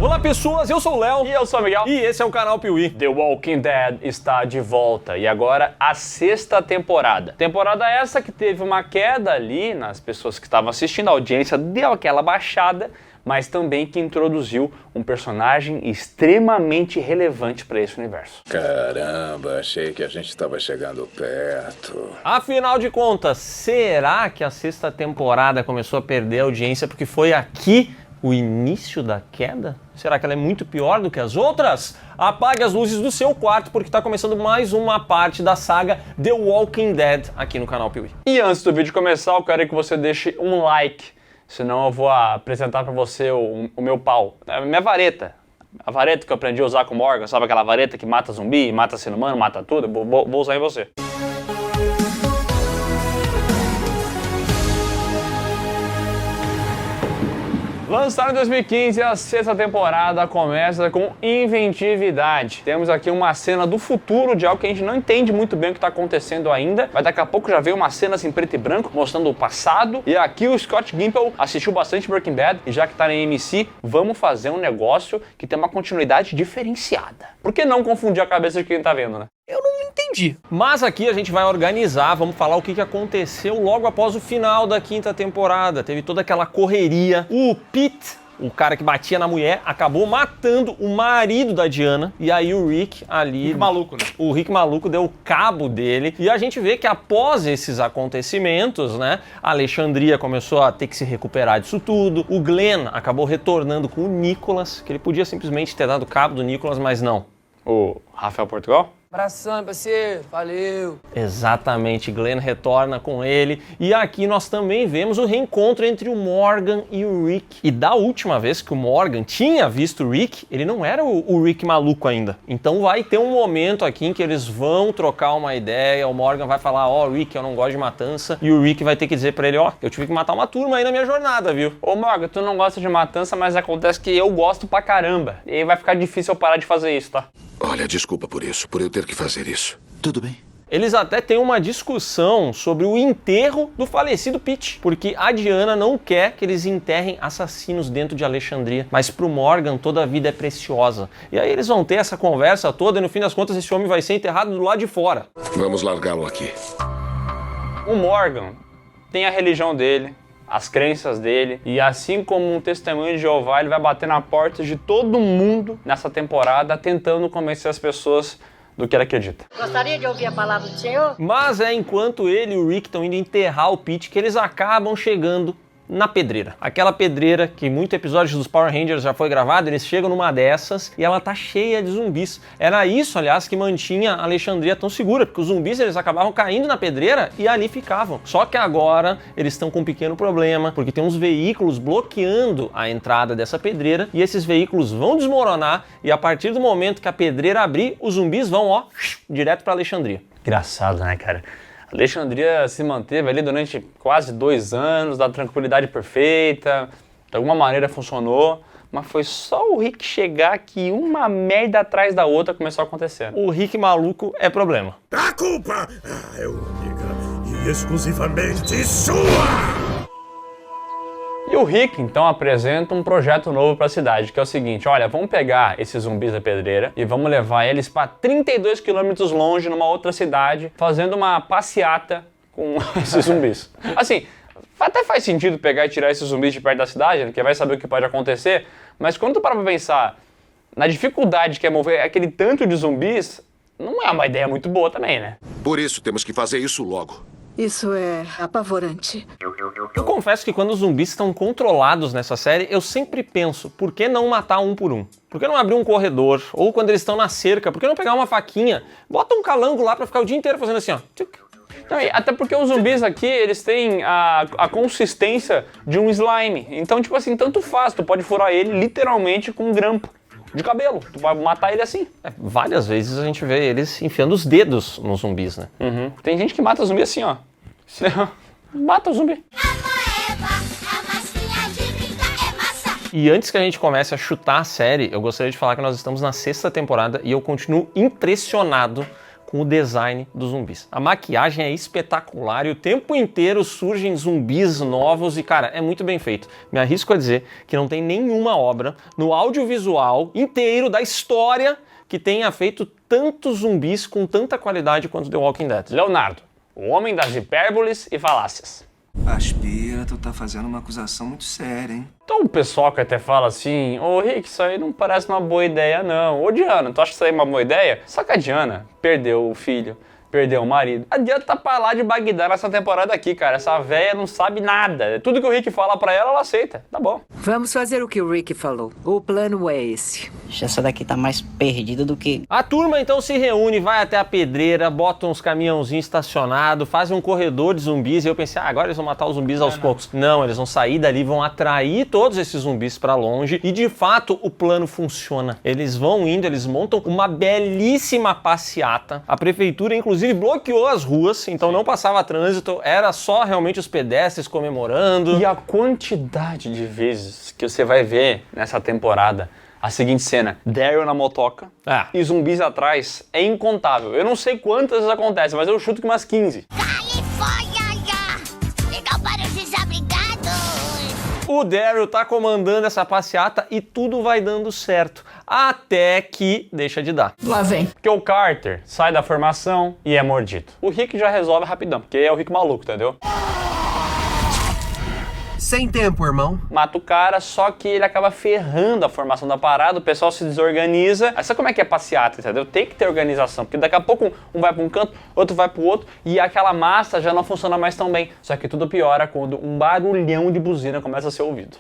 Olá pessoas, eu sou o Léo. E eu sou o Miguel. E esse é o canal Piuí. The Walking Dead está de volta e agora a 6ª temporada. Temporada essa que teve uma queda ali nas pessoas que estavam assistindo, a audiência deu aquela baixada, mas também que introduziu um personagem extremamente relevante para esse universo. Caramba, achei que a gente estava chegando perto. Afinal de contas, será que a 6ª temporada começou a perder a audiência porque foi aqui o início da queda? Será que ela é muito pior do que as outras? Apague as luzes do seu quarto porque está começando mais uma parte da saga The Walking Dead aqui no canal Piuí. E antes do vídeo começar, eu quero que você deixe um like, senão eu vou apresentar para você o meu pau, a minha vareta. A vareta que eu aprendi a usar com o Morgan, sabe aquela vareta que mata zumbi, mata ser humano, mata tudo? Vou usar em você. Lançado em 2015, a 6ª temporada começa com inventividade. Temos aqui uma cena do futuro de algo que a gente não entende muito bem o que está acontecendo ainda, mas daqui a pouco já veio uma cena assim preto e branco mostrando o passado. E aqui o Scott Gimple assistiu bastante Breaking Bad e já que está na AMC, vamos fazer um negócio que tem uma continuidade diferenciada. Por que não confundir a cabeça de quem está vendo, né? Eu não entendi. Mas aqui a gente vai organizar, vamos falar o que aconteceu logo após o final da 5ª temporada. Teve toda aquela correria. O Pete, o cara que batia na mulher, acabou matando o marido da Diana. E aí o Rick ali... Rick maluco, né? O Rick maluco deu cabo dele. E a gente vê que após esses acontecimentos, né, a Alexandria começou a ter que se recuperar disso tudo. O Glenn acabou retornando com o Nicholas, que ele podia simplesmente ter dado cabo do Nicholas, mas não. O Rafael Portugal? Abração, parceiro. Valeu. Exatamente, Glenn retorna com ele. E aqui nós também vemos o reencontro entre o Morgan e o Rick. E da última vez que o Morgan tinha visto o Rick, ele não era o Rick maluco ainda. Então vai ter um momento aqui em que eles vão trocar uma ideia. O Morgan vai falar, ó, Rick, eu não gosto de matança. E o Rick vai ter que dizer pra ele, ó, eu tive que matar uma turma aí na minha jornada, viu? Ô Morgan, tu não gosta de matança, mas acontece que eu gosto pra caramba. E aí vai ficar difícil eu parar de fazer isso, tá? Olha, desculpa por isso, por eu ter que fazer isso. Tudo bem. Eles até têm uma discussão sobre o enterro do falecido Pete, porque a Diana não quer que eles enterrem assassinos dentro de Alexandria, mas pro Morgan toda a vida é preciosa. E aí eles vão ter essa conversa toda e no fim das contas esse homem vai ser enterrado do lado de fora. Vamos largá-lo aqui. O Morgan tem a religião dele, as crenças dele, e assim como um testemunho de Jeová, ele vai bater na porta de todo mundo nessa temporada, tentando convencer as pessoas do que ele acredita. Gostaria de ouvir a palavra do Senhor? Mas é enquanto ele e o Rick estão indo enterrar o Pete que eles acabam chegando na pedreira. Aquela pedreira que muito episódio dos Power Rangers já foi gravado, eles chegam numa dessas e ela tá cheia de zumbis. Era isso, aliás, que mantinha a Alexandria tão segura, porque os zumbis eles acabavam caindo na pedreira e ali ficavam. Só que agora eles estão com um pequeno problema, porque tem uns veículos bloqueando a entrada dessa pedreira e esses veículos vão desmoronar e a partir do momento que a pedreira abrir, os zumbis vão, ó, direto pra Alexandria. Engraçado, né, cara? Alexandria se manteve ali durante quase 2 anos, da tranquilidade perfeita, de alguma maneira funcionou, mas foi só o Rick chegar que uma merda atrás da outra começou a acontecer. O Rick maluco é problema. A culpa é única e exclusivamente sua! E o Rick, então, apresenta um projeto novo para a cidade, que é o seguinte, olha, vamos pegar esses zumbis da pedreira e vamos levar eles para 32 quilômetros longe, numa outra cidade, fazendo uma passeata com esses zumbis. Assim, até faz sentido pegar e tirar esses zumbis de perto da cidade, né, porque vai saber o que pode acontecer, mas quando tu para pra pensar na dificuldade que é mover aquele tanto de zumbis, não é uma ideia muito boa também, né? Por isso temos que fazer isso logo. Isso é apavorante. Eu confesso que quando os zumbis estão controlados nessa série, eu sempre penso, por que não matar um por um? Por que não abrir um corredor? Ou quando eles estão na cerca, por que não pegar uma faquinha? Bota um calango lá pra ficar o dia inteiro fazendo assim, ó. Não, até porque os zumbis aqui, eles têm a consistência de um slime. Então, tipo assim, tanto faz, tu pode furar ele literalmente com um grampo de cabelo. Tu vai matar ele assim. Várias vezes a gente vê eles enfiando os dedos nos zumbis, né? Uhum. Tem gente que mata zumbi assim, ó. Mata o zumbi. E antes que a gente comece a chutar a série, eu gostaria de falar que nós estamos na 6ª temporada e eu continuo impressionado com o design dos zumbis. A maquiagem é espetacular e o tempo inteiro surgem zumbis novos e, cara, é muito bem feito. Me arrisco a dizer que não tem nenhuma obra no audiovisual inteiro da história que tenha feito tantos zumbis com tanta qualidade quanto The Walking Dead. Leonardo, o homem das hipérboles e falácias. Aspira, tu tá fazendo uma acusação muito séria, hein? Então o pessoal que até fala assim, ô Rick, isso aí não parece uma boa ideia não. Ô Diana, tu acha que isso aí é uma boa ideia? Só que a Diana perdeu o filho, perdeu o marido. A Diana tá pra lá de Bagdá nessa temporada aqui, cara. Essa véia não sabe nada. Tudo que o Rick fala pra ela, ela aceita. Tá bom. Vamos fazer o que o Rick falou. O plano é esse. Essa daqui tá mais perdida do que... A turma então se reúne, vai até a pedreira, bota uns caminhãozinhos estacionados, fazem um corredor de zumbis e eu pensei, agora eles vão matar os zumbis aos poucos. Não, eles vão sair dali, vão atrair todos esses zumbis pra longe e de fato o plano funciona. Eles vão indo, eles montam uma belíssima passeata. A prefeitura inclusive bloqueou as ruas, então não passava trânsito, era só realmente os pedestres comemorando. E a quantidade de vezes que você vai ver nessa temporada a seguinte cena, Daryl na motoca e zumbis atrás, é incontável. Eu não sei quantas vezes acontece, mas eu chuto que umas 15. Legal para os desabrigados. O Daryl tá comandando essa passeata e tudo vai dando certo. Até que deixa de dar. Lá vem. Porque o Carter sai da formação e é mordido. O Rick já resolve rapidão, porque é o Rick maluco, entendeu? Sem tempo, irmão. Mata o cara, só que ele acaba ferrando a formação da parada, o pessoal se desorganiza. Aí sabe como é que é passeata, entendeu? Tem que ter organização, porque daqui a pouco um vai para um canto, outro vai para o outro, e aquela massa já não funciona mais tão bem. Só que tudo piora quando um barulhão de buzina começa a ser ouvido.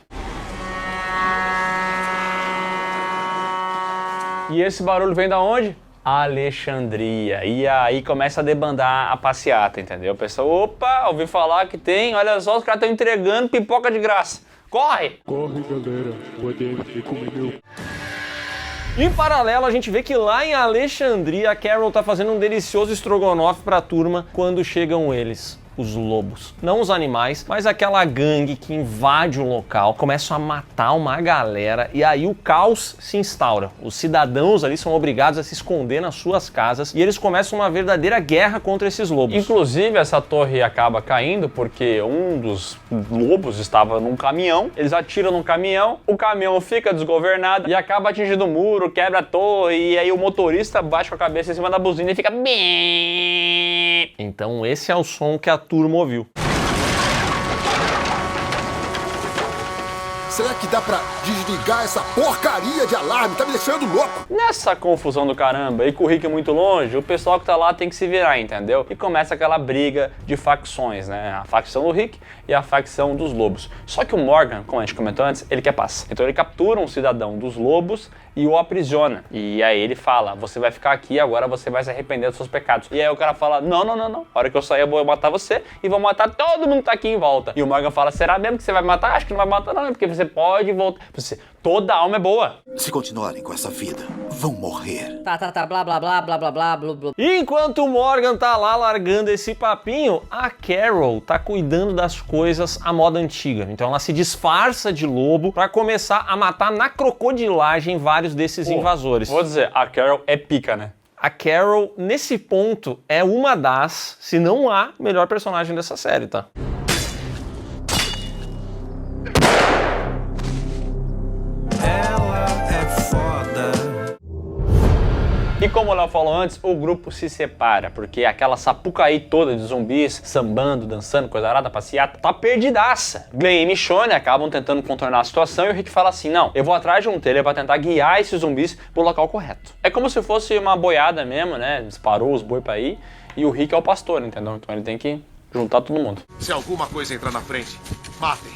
E esse barulho vem da onde? Alexandria. E aí começa a debandar a passeata, entendeu? O pessoal, opa, ouvi falar que tem, olha só, os caras estão entregando pipoca de graça. Corre! Corre, galera. O ADM comeu. Em paralelo, a gente vê que lá em Alexandria, a Carol tá fazendo um delicioso estrogonofe pra turma quando chegam eles. Os lobos. Não os animais, mas aquela gangue que invade o local, começam a matar uma galera e aí o caos se instaura. Os cidadãos ali são obrigados a se esconder nas suas casas e eles começam uma verdadeira guerra contra esses lobos. Inclusive, essa torre acaba caindo porque um dos lobos estava num caminhão, eles atiram no caminhão, o caminhão fica desgovernado e acaba atingindo o muro, quebra a torre e aí o motorista bate com a cabeça em cima da buzina e fica bem. Então esse é o som que a turma ouviu. Será que dá pra desligar essa porcaria de alarme? Tá me deixando louco. Nessa confusão do caramba e com o Rick muito longe, o pessoal que tá lá tem que se virar, entendeu? E começa aquela briga de facções, né? A facção do Rick e a facção dos lobos. Só que o Morgan, como a gente comentou antes, ele quer paz. Então ele captura um cidadão dos lobos e o aprisiona. E aí ele fala, você vai ficar aqui, agora você vai se arrepender dos seus pecados. E aí o cara fala, não. A hora que eu sair eu vou matar você e vou matar todo mundo que tá aqui em volta. E o Morgan fala, será mesmo que você vai matar? Acho que não vai matar não, porque você pode voltar. Toda alma é boa. Se continuarem com essa vida, vão morrer. Tá, blá, blá, blá, blá, blá, blá, blá, blá. E enquanto o Morgan tá lá largando esse papinho, a Carol tá cuidando das coisas à moda antiga. Então ela se disfarça de lobo pra começar a matar na crocodilagem vários desses invasores. Vou dizer, a Carol é pica, né? A Carol, nesse ponto, é uma das, se não a melhor personagem dessa série, tá? E como o Léo falou antes, o grupo se separa, porque aquela sapucaí toda de zumbis, sambando, dançando, coisa arada, passeata, tá perdidaça. Glenn e Michonne acabam tentando contornar a situação e o Rick fala assim, não, eu vou atrás de um trailer pra tentar guiar esses zumbis pro local correto. É como se fosse uma boiada mesmo, né, disparou os boi pra ir, e o Rick é o pastor, entendeu? Então ele tem que juntar todo mundo. Se alguma coisa entrar na frente, matem.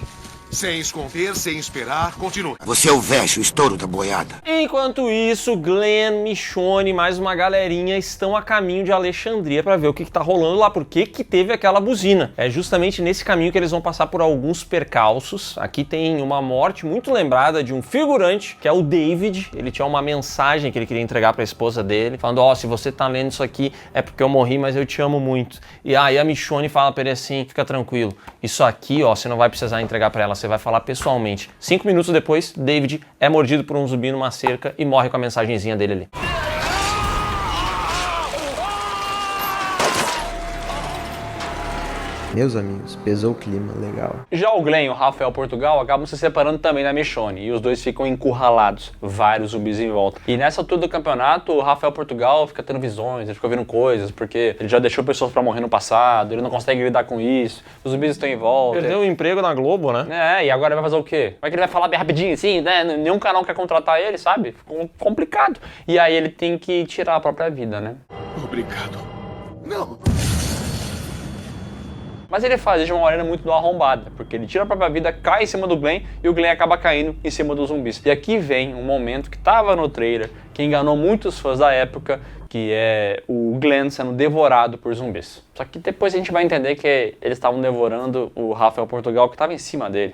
Sem esconder, sem esperar, continue. Você é o velho estouro da boiada. Enquanto isso, Glenn, Michonne e mais uma galerinha estão a caminho de Alexandria para ver o que tá rolando lá, por que teve aquela buzina. É justamente nesse caminho que eles vão passar por alguns percalços. Aqui tem uma morte muito lembrada de um figurante, que é o David. Ele tinha uma mensagem que ele queria entregar para a esposa dele, falando, ó, se você tá lendo isso aqui é porque eu morri, mas eu te amo muito. E aí a Michonne fala para ele assim, fica tranquilo, isso aqui, ó, você não vai precisar entregar para ela, você vai falar pessoalmente. 5 minutos depois, David é mordido por um zumbi numa cerca e morre com a mensagenzinha dele ali. Meus amigos, pesou o clima, legal. Já o Glenn e o Rafael Portugal acabam se separando também na Michonne, e os dois ficam encurralados, vários zumbis em volta. E nessa altura do campeonato, o Rafael Portugal fica tendo visões, ele fica ouvindo coisas, porque ele já deixou pessoas pra morrer no passado, ele não consegue lidar com isso, os zumbis estão em volta. Perdeu o emprego na Globo, né? É, e agora ele vai fazer o quê? Como é que ele vai falar bem rapidinho assim, né? Nenhum canal quer contratar ele, sabe? Ficou complicado. E aí ele tem que tirar a própria vida, né? Obrigado. Não. Mas ele faz isso de uma maneira muito arrombada, porque ele tira a própria vida, cai em cima do Glenn e o Glenn acaba caindo em cima dos zumbis. E aqui vem um momento que estava no trailer, que enganou muitos fãs da época, que é o Glenn sendo devorado por zumbis. Só que depois a gente vai entender que eles estavam devorando o Rafael Portugal, que estava em cima dele.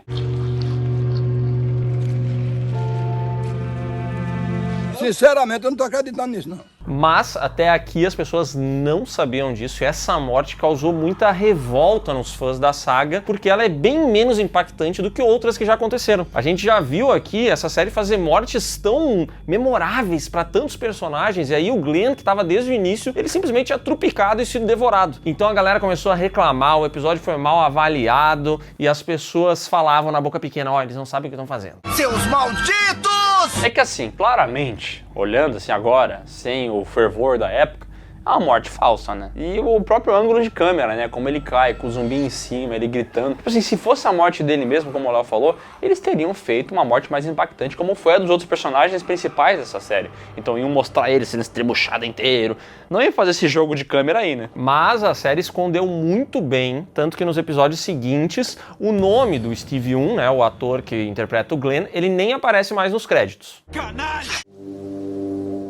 Sinceramente, eu não tô acreditando nisso, não. Mas até aqui as pessoas não sabiam disso e essa morte causou muita revolta nos fãs da saga, porque ela é bem menos impactante do que outras que já aconteceram. A gente já viu aqui essa série fazer mortes tão memoráveis para tantos personagens, e aí o Glenn, que estava desde o início, ele simplesmente tinha trupicado e sido devorado. Então a galera começou a reclamar, o episódio foi mal avaliado e as pessoas falavam na boca pequena, ó, eles não sabem o que estão fazendo. Seus malditos! É que assim, claramente, olhando assim agora, sem o fervor da época, é uma morte falsa, né? E o próprio ângulo de câmera, né? Como ele cai, com o zumbi em cima, ele gritando. Tipo assim, se fosse a morte dele mesmo, como o Léo falou, eles teriam feito uma morte mais impactante, como foi a dos outros personagens principais dessa série. Então iam mostrar ele sendo estrebuchado inteiro. Não ia fazer esse jogo de câmera aí, né? Mas a série escondeu muito bem, tanto que nos episódios seguintes, o nome do Steve Yeun, né? O ator que interpreta o Glenn, ele nem aparece mais nos créditos. Canalha!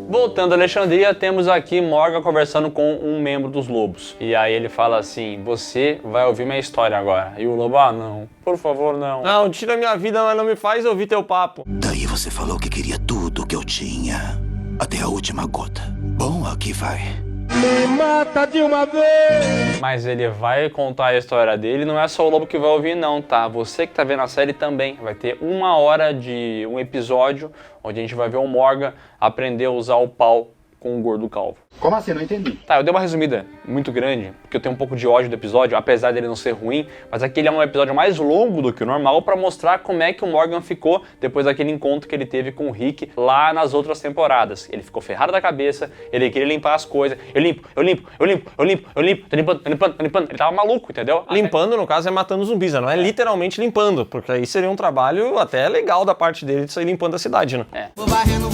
Voltando a Alexandria, temos aqui Morgan conversando com um membro dos lobos. E aí ele fala assim, você vai ouvir minha história agora. E o lobo, não, por favor, não. Não, tira minha vida, mas não me faz ouvir teu papo. Daí você falou que queria tudo que eu tinha, até a última gota. Bom, aqui vai. Me mata de uma vez! Mas ele vai contar a história dele, não é só o lobo que vai ouvir não, tá? Você que tá vendo a série também. Vai ter 1 hora de um episódio onde a gente vai ver o Morgan aprender a usar o pau com o gordo calvo. Como assim? Não entendi. Tá, eu dei uma resumida muito grande, porque eu tenho um pouco de ódio do episódio, apesar dele não ser ruim, mas aquele é um episódio mais longo do que o normal pra mostrar como é que o Morgan ficou depois daquele encontro que ele teve com o Rick lá nas outras temporadas. Ele ficou ferrado da cabeça, ele queria limpar as coisas, eu limpo, tô limpando. Ele tava maluco, entendeu? Limpando, no caso, é matando zumbis, não é literalmente limpando, porque aí seria um trabalho até legal da parte dele de sair limpando a cidade, né? É. Vou varrendo.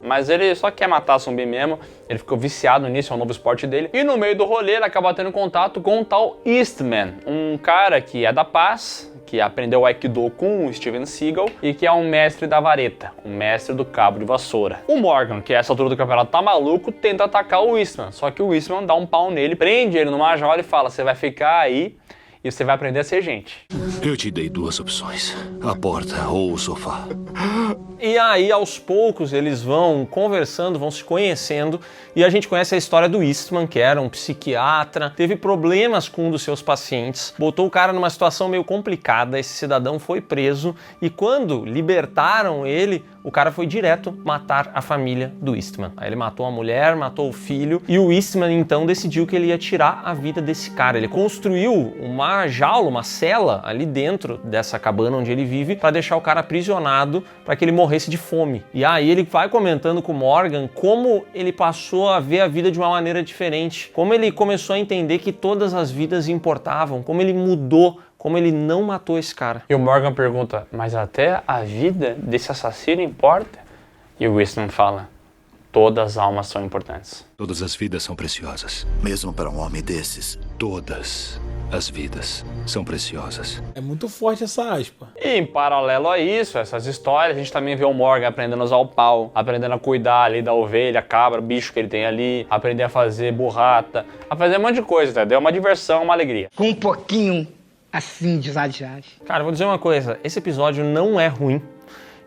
Mas ele só quer matar zumbi mesmo, ele ficou viciado nisso, é um novo esporte dele. E no meio do rolê ele acaba tendo contato com um tal Eastman, um cara que é da paz, que aprendeu Aikido com o Steven Seagal e que é um mestre da vareta, um mestre do cabo de vassoura. O Morgan, que a essa altura do campeonato tá maluco, tenta atacar o Eastman, só que o Eastman dá um pau nele, prende ele numa jaula e fala, você vai ficar aí e você vai aprender a ser gente. Eu te dei 2 opções, a porta ou o sofá. E aí, aos poucos, eles vão conversando, vão se conhecendo, e a gente conhece a história do Eastman, que era um psiquiatra, teve problemas com um dos seus pacientes, botou o cara numa situação meio complicada, esse cidadão foi preso, e quando libertaram ele, o cara foi direto matar a família do Eastman. Aí ele matou a mulher, matou o filho, e o Eastman então decidiu que ele ia tirar a vida desse cara. Ele construiu uma jaula, uma cela ali dentro dessa cabana onde ele vive, para deixar o cara aprisionado, para que ele morresse de fome. E aí ele vai comentando com o Morgan como ele passou a ver a vida de uma maneira diferente, como ele começou a entender que todas as vidas importavam, como ele mudou, como ele não matou esse cara. E o Morgan pergunta, mas até a vida desse assassino importa? E o Eastman fala, todas as almas são importantes. Todas as vidas são preciosas. Mesmo para um homem desses. Todas as vidas são preciosas. É muito forte essa aspa. E em paralelo a isso, essas histórias, a gente também vê o Morgan aprendendo a usar o pau, aprendendo a cuidar ali da ovelha, cabra, bicho que ele tem ali, aprender a fazer burrata, a fazer um monte de coisa, entendeu? Uma diversão, uma alegria. Com um pouquinho assim de exagerado. Cara, vou dizer uma coisa, esse episódio não é ruim.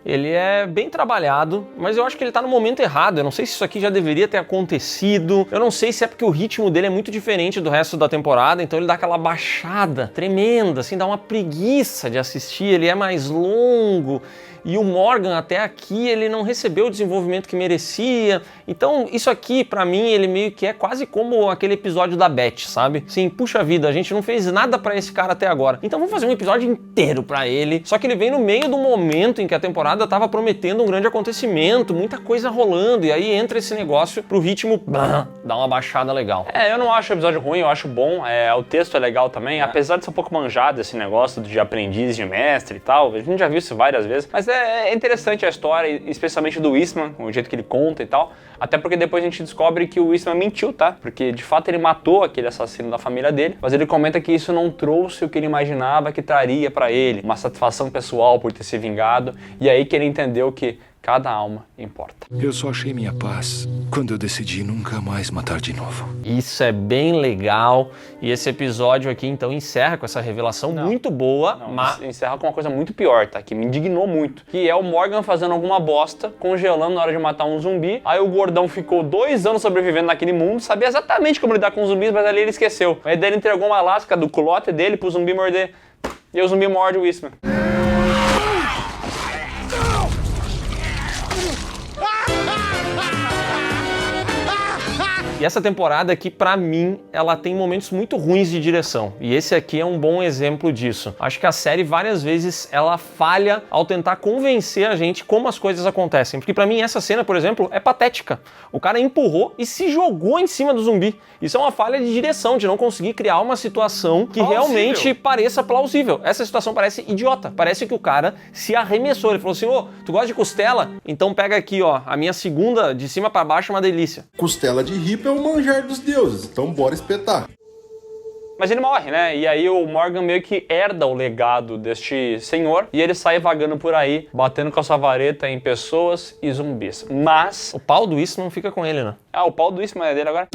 Ele é bem trabalhado, mas eu acho que ele tá no momento errado. Eu não sei se isso aqui já deveria ter acontecido. Eu não sei se é porque o ritmo dele é muito diferente do resto da temporada, então ele dá aquela baixada tremenda, assim, dá uma preguiça de assistir. Ele é mais longo e o Morgan até aqui ele não recebeu o desenvolvimento que merecia. Então isso aqui pra mim ele meio que é quase como aquele episódio da Beth, sabe? Sim, puxa vida, a gente não fez nada pra esse cara até agora. Então vamos fazer um episódio inteiro pra ele. Só que ele vem no meio do momento em que a temporada tava prometendo um grande acontecimento, muita coisa rolando, e aí entra esse negócio pro ritmo dar uma baixada legal. Eu não acho o episódio ruim, eu acho bom. O texto é legal também, apesar de ser um pouco manjado esse negócio de aprendiz de mestre e tal. A gente já viu isso várias vezes, mas é interessante a história, especialmente do Eastman, o jeito que ele conta e tal. Até porque depois a gente descobre que o Eastman mentiu, tá? Porque de fato ele matou aquele assassino da família dele, mas ele comenta que isso não trouxe o que ele imaginava que traria pra ele, uma satisfação pessoal por ter se vingado, e aí que ele entendeu que cada alma importa. Eu só achei minha paz quando eu decidi nunca mais matar de novo. Isso é bem legal, e esse episódio aqui então encerra com essa revelação muito boa, mas encerra com uma coisa muito pior, tá? Que me indignou muito, que é o Morgan fazendo alguma bosta, congelando na hora de matar um zumbi. Aí o gordão ficou 2 anos sobrevivendo naquele mundo, sabia exatamente como lidar com os zumbis, mas ali ele esqueceu. Aí ele entregou uma lasca do culote dele pro zumbi morder, e o zumbi morde o Eastman. E essa temporada aqui, pra mim, ela tem momentos muito ruins de direção. E esse aqui é um bom exemplo disso. Acho que a série, várias vezes, ela falha ao tentar convencer a gente como as coisas acontecem. Porque pra mim, essa cena, por exemplo, é patética. O cara empurrou e se jogou em cima do zumbi. Isso é uma falha de direção, de não conseguir criar uma situação que realmente pareça plausível. Essa situação parece idiota. Parece que o cara se arremessou. Ele falou assim, tu gosta de costela? Então pega aqui, ó, a minha segunda, de cima pra baixo, é uma delícia. Costela de ripa é o manjar dos deuses, então bora espetar. Mas ele morre, né? E aí o Morgan meio que herda o legado deste senhor e ele sai vagando por aí, batendo com a sua vareta em pessoas e zumbis. Mas o pau do Eastman fica com ele, né? O pau do Eastman é dele agora?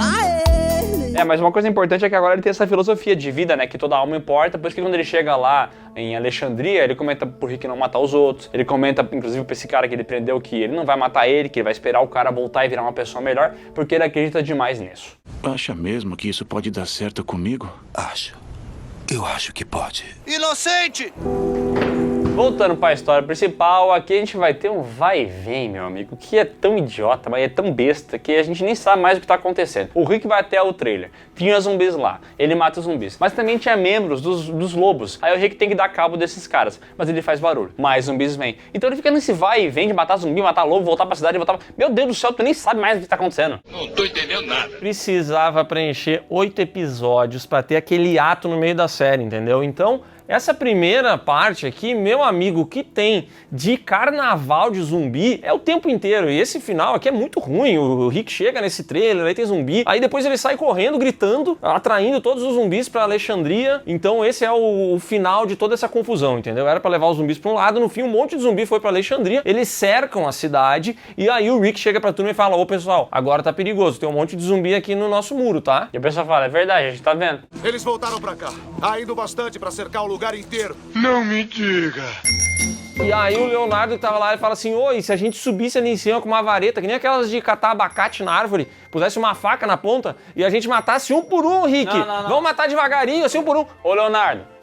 Mas uma coisa importante é que agora ele tem essa filosofia de vida, né? Que toda alma importa, por isso que quando ele chega lá em Alexandria, ele comenta pro Rick não matar os outros. Ele comenta, inclusive, pra esse cara que ele prendeu que ele não vai matar ele, que ele vai esperar o cara voltar e virar uma pessoa melhor, porque ele acredita demais nisso. Acha mesmo que isso pode dar certo comigo? Acho. Eu acho que pode. Inocente! Voltando para a história principal, aqui a gente vai ter um vai e vem, meu amigo, que é tão idiota, mas é tão besta, que a gente nem sabe mais o que tá acontecendo. O Rick vai até o trailer, tinha zumbis lá, ele mata os zumbis, mas também tinha membros dos lobos. Aí o Rick tem que dar cabo desses caras, mas ele faz barulho, mais zumbis vêm. Então ele fica nesse vai e vem de matar zumbi, matar lobo, voltar pra cidade, voltar... Meu Deus do céu, tu nem sabe mais o que tá acontecendo. Não tô entendendo nada. Precisava preencher 8 episódios pra ter aquele ato no meio da série, entendeu? Então... essa primeira parte aqui, meu amigo, o que tem de carnaval de zumbi é o tempo inteiro. E esse final aqui é muito ruim. O Rick chega nesse trailer, aí tem zumbi. Aí depois ele sai correndo, gritando, atraindo todos os zumbis pra Alexandria. Então esse é o final de toda essa confusão, entendeu? Era pra levar os zumbis pra um lado, no fim um monte de zumbi foi pra Alexandria. Eles cercam a cidade e aí o Rick chega pra turma e fala: ô pessoal, agora tá perigoso, tem um monte de zumbi aqui no nosso muro, tá? E o pessoal fala: é verdade, a gente tá vendo. Eles voltaram pra cá. Há indo bastante pra cercar o lugar inteiro. Não me diga. E aí o Leonardo que tava lá, ele fala assim: oi, se a gente subisse ali em cima com uma vareta, que nem aquelas de catar abacate na árvore, pusesse uma faca na ponta e a gente matasse um por um, Rick. Não. Vamos matar devagarinho, assim, um por um. Ô, Leonardo.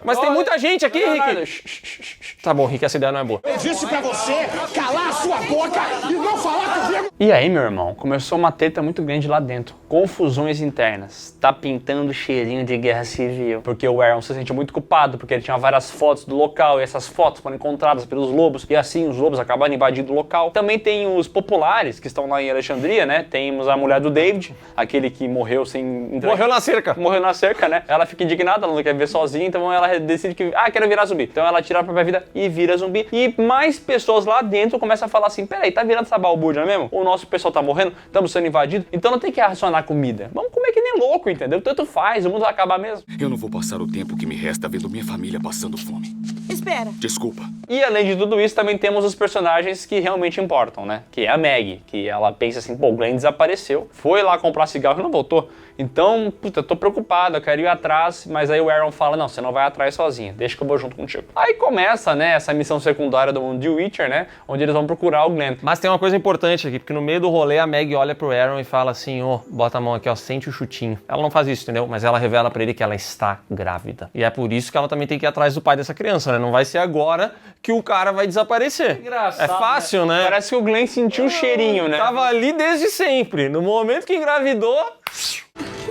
Mas tem muita gente aqui, Rick. Tá bom, Rick, essa ideia não é boa. Eu disse pra você calar a sua boca e não falar comigo. E aí, meu irmão, começou uma treta muito grande lá dentro. Confusões internas. Tá pintando cheirinho de guerra civil. Porque o Aaron se sentiu muito culpado, porque ele tinha várias fotos do local, e essas fotos foram encontradas pelos lobos, e assim os lobos acabaram invadindo o local. Também tem os populares, que estão lá em Alexandria, né? Temos a mulher do David, aquele que morreu sem... Morreu na cerca. Morreu na cerca, né? Ela fica indignada, ela não quer ver sozinha, então ela decide que, quero virar zumbi. Então ela tira a própria vida e vira zumbi. E mais pessoas lá dentro começam a falar assim: peraí, tá virando essa balbúrdia mesmo? O nosso pessoal tá morrendo, estamos sendo invadidos, então não tem que racionar comida. Vamos comer que nem louco, entendeu? Tanto faz, o mundo vai acabar mesmo. Eu não vou passar o tempo que me resta vendo minha família passando fome. Espera. Desculpa. E além de tudo isso, também temos os personagens que realmente importam, né? Que é a Maggie, que ela pensa assim: pô, o Glenn desapareceu, foi lá comprar cigarro e não voltou. Então, puta, eu tô preocupado, eu quero ir atrás, mas aí o Aaron fala: não, você não vai atrás sozinha, deixa que eu vou junto contigo. Aí começa, né, essa missão secundária do The Witcher, né, onde eles vão procurar o Glenn. Mas tem uma coisa importante aqui, porque no meio do rolê a Maggie olha pro Aaron e fala assim: bota a mão aqui, sente o chutinho. Ela não faz isso, entendeu? Mas ela revela pra ele que ela está grávida. E é por isso que ela também tem que ir atrás do pai dessa criança, né? né? Não vai ser agora que o cara vai desaparecer. Engraçado, é fácil, né? Parece que o Glenn sentiu um cheirinho, né? Tava ali desde sempre. No momento que engravidou...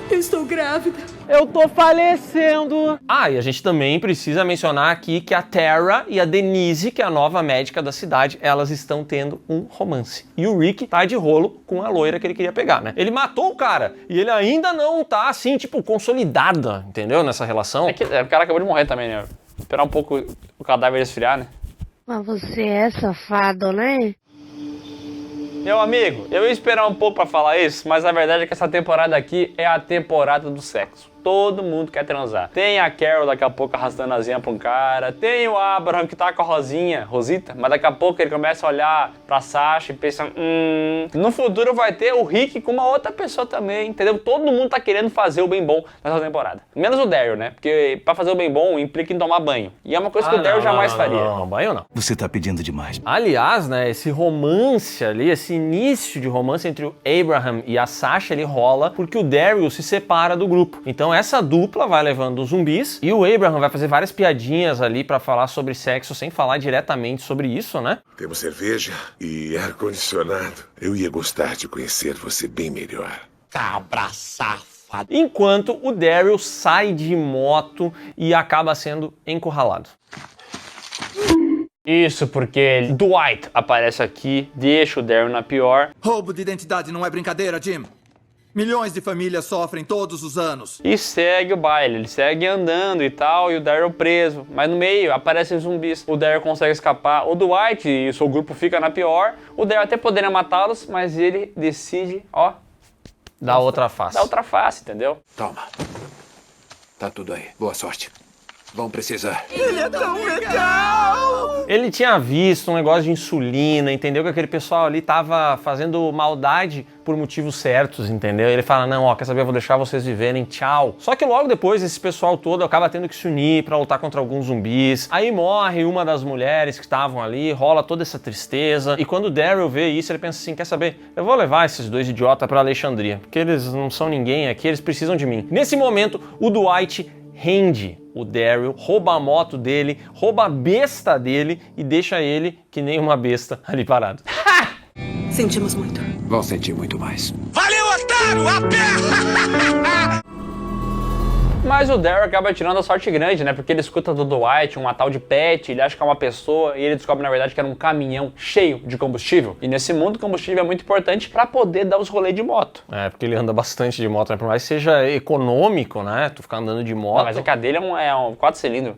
Eu estou grávida. Eu tô falecendo. Ah, e a gente também precisa mencionar aqui que a Tara e a Denise, que é a nova médica da cidade, elas estão tendo um romance. E o Rick tá de rolo com a loira que ele queria pegar, né? Ele matou o cara e ele ainda não tá, assim, tipo, consolidada, entendeu? Nessa relação. O cara acabou de morrer também, né? Esperar um pouco o cadáver esfriar, né? Mas você é safado, né? Meu amigo, eu ia esperar um pouco pra falar isso, mas a verdade é que essa temporada aqui é a temporada do sexo. Todo mundo quer transar. Tem a Carol daqui a pouco arrastando a zinha pra um cara, tem o Abraham que tá com a Rosita, mas daqui a pouco ele começa a olhar pra Sasha e pensa, no futuro vai ter o Rick com uma outra pessoa também, entendeu? Todo mundo tá querendo fazer o bem bom nessa temporada. Menos o Daryl, né? Porque pra fazer o bem bom implica em tomar banho. E é uma coisa que o Daryl jamais faria. Não, banho não. Você tá pedindo demais. Aliás, né, esse romance ali, esse início de romance entre o Abraham e a Sasha, ele rola porque o Daryl se separa do grupo. Então essa dupla vai levando os zumbis e o Abraham vai fazer várias piadinhas ali pra falar sobre sexo sem falar diretamente sobre isso, né? Temos cerveja e ar-condicionado. Eu ia gostar de conhecer você bem melhor. Cabra safado. Enquanto o Daryl sai de moto e acaba sendo encurralado. Isso porque Dwight aparece aqui, deixa o Daryl na pior. Roubo de identidade não é brincadeira, Jim. Milhões de famílias sofrem todos os anos. E segue o baile, ele segue andando e tal, e o Daryl preso. Mas no meio aparecem zumbis, o Daryl consegue escapar. O Dwight e o seu grupo fica na pior. O Daryl até poderia matá-los, mas ele decide, ó... Dá outra face. Dá outra face, entendeu? Toma. Tá tudo aí. Boa sorte. Vão precisar. Ele é tão legal! Ele tinha visto um negócio de insulina, entendeu? Que aquele pessoal ali tava fazendo maldade por motivos certos, entendeu? Ele fala, não, ó, quer saber, eu vou deixar vocês viverem, tchau. Só que logo depois esse pessoal todo acaba tendo que se unir pra lutar contra alguns zumbis. Aí morre uma das mulheres que estavam ali, rola toda essa tristeza. E quando o Daryl vê isso, ele pensa assim, quer saber, eu vou levar esses dois idiotas pra Alexandria, porque eles não são ninguém aqui, eles precisam de mim. Nesse momento, o Dwight rende o Daryl, rouba a moto dele, rouba a besta dele e deixa ele que nem uma besta ali parado. Sentimos muito. Vão sentir muito mais. Valeu, otário! A pé! Mas o Daryl acaba tirando a sorte grande, né? Porque ele escuta do Dwight, uma tal de Pet, ele acha que é uma pessoa e ele descobre, na verdade, que era um caminhão cheio de combustível. E nesse mundo, combustível é muito importante pra poder dar os rolês de moto. É, porque ele anda bastante de moto, né? Por mais que seja econômico, né? Tu ficar andando de moto. Não, mas a dele é um 4 cilindros.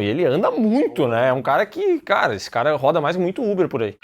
E ele anda muito, né? É um cara que, cara, esse cara roda mais muito Uber por aí.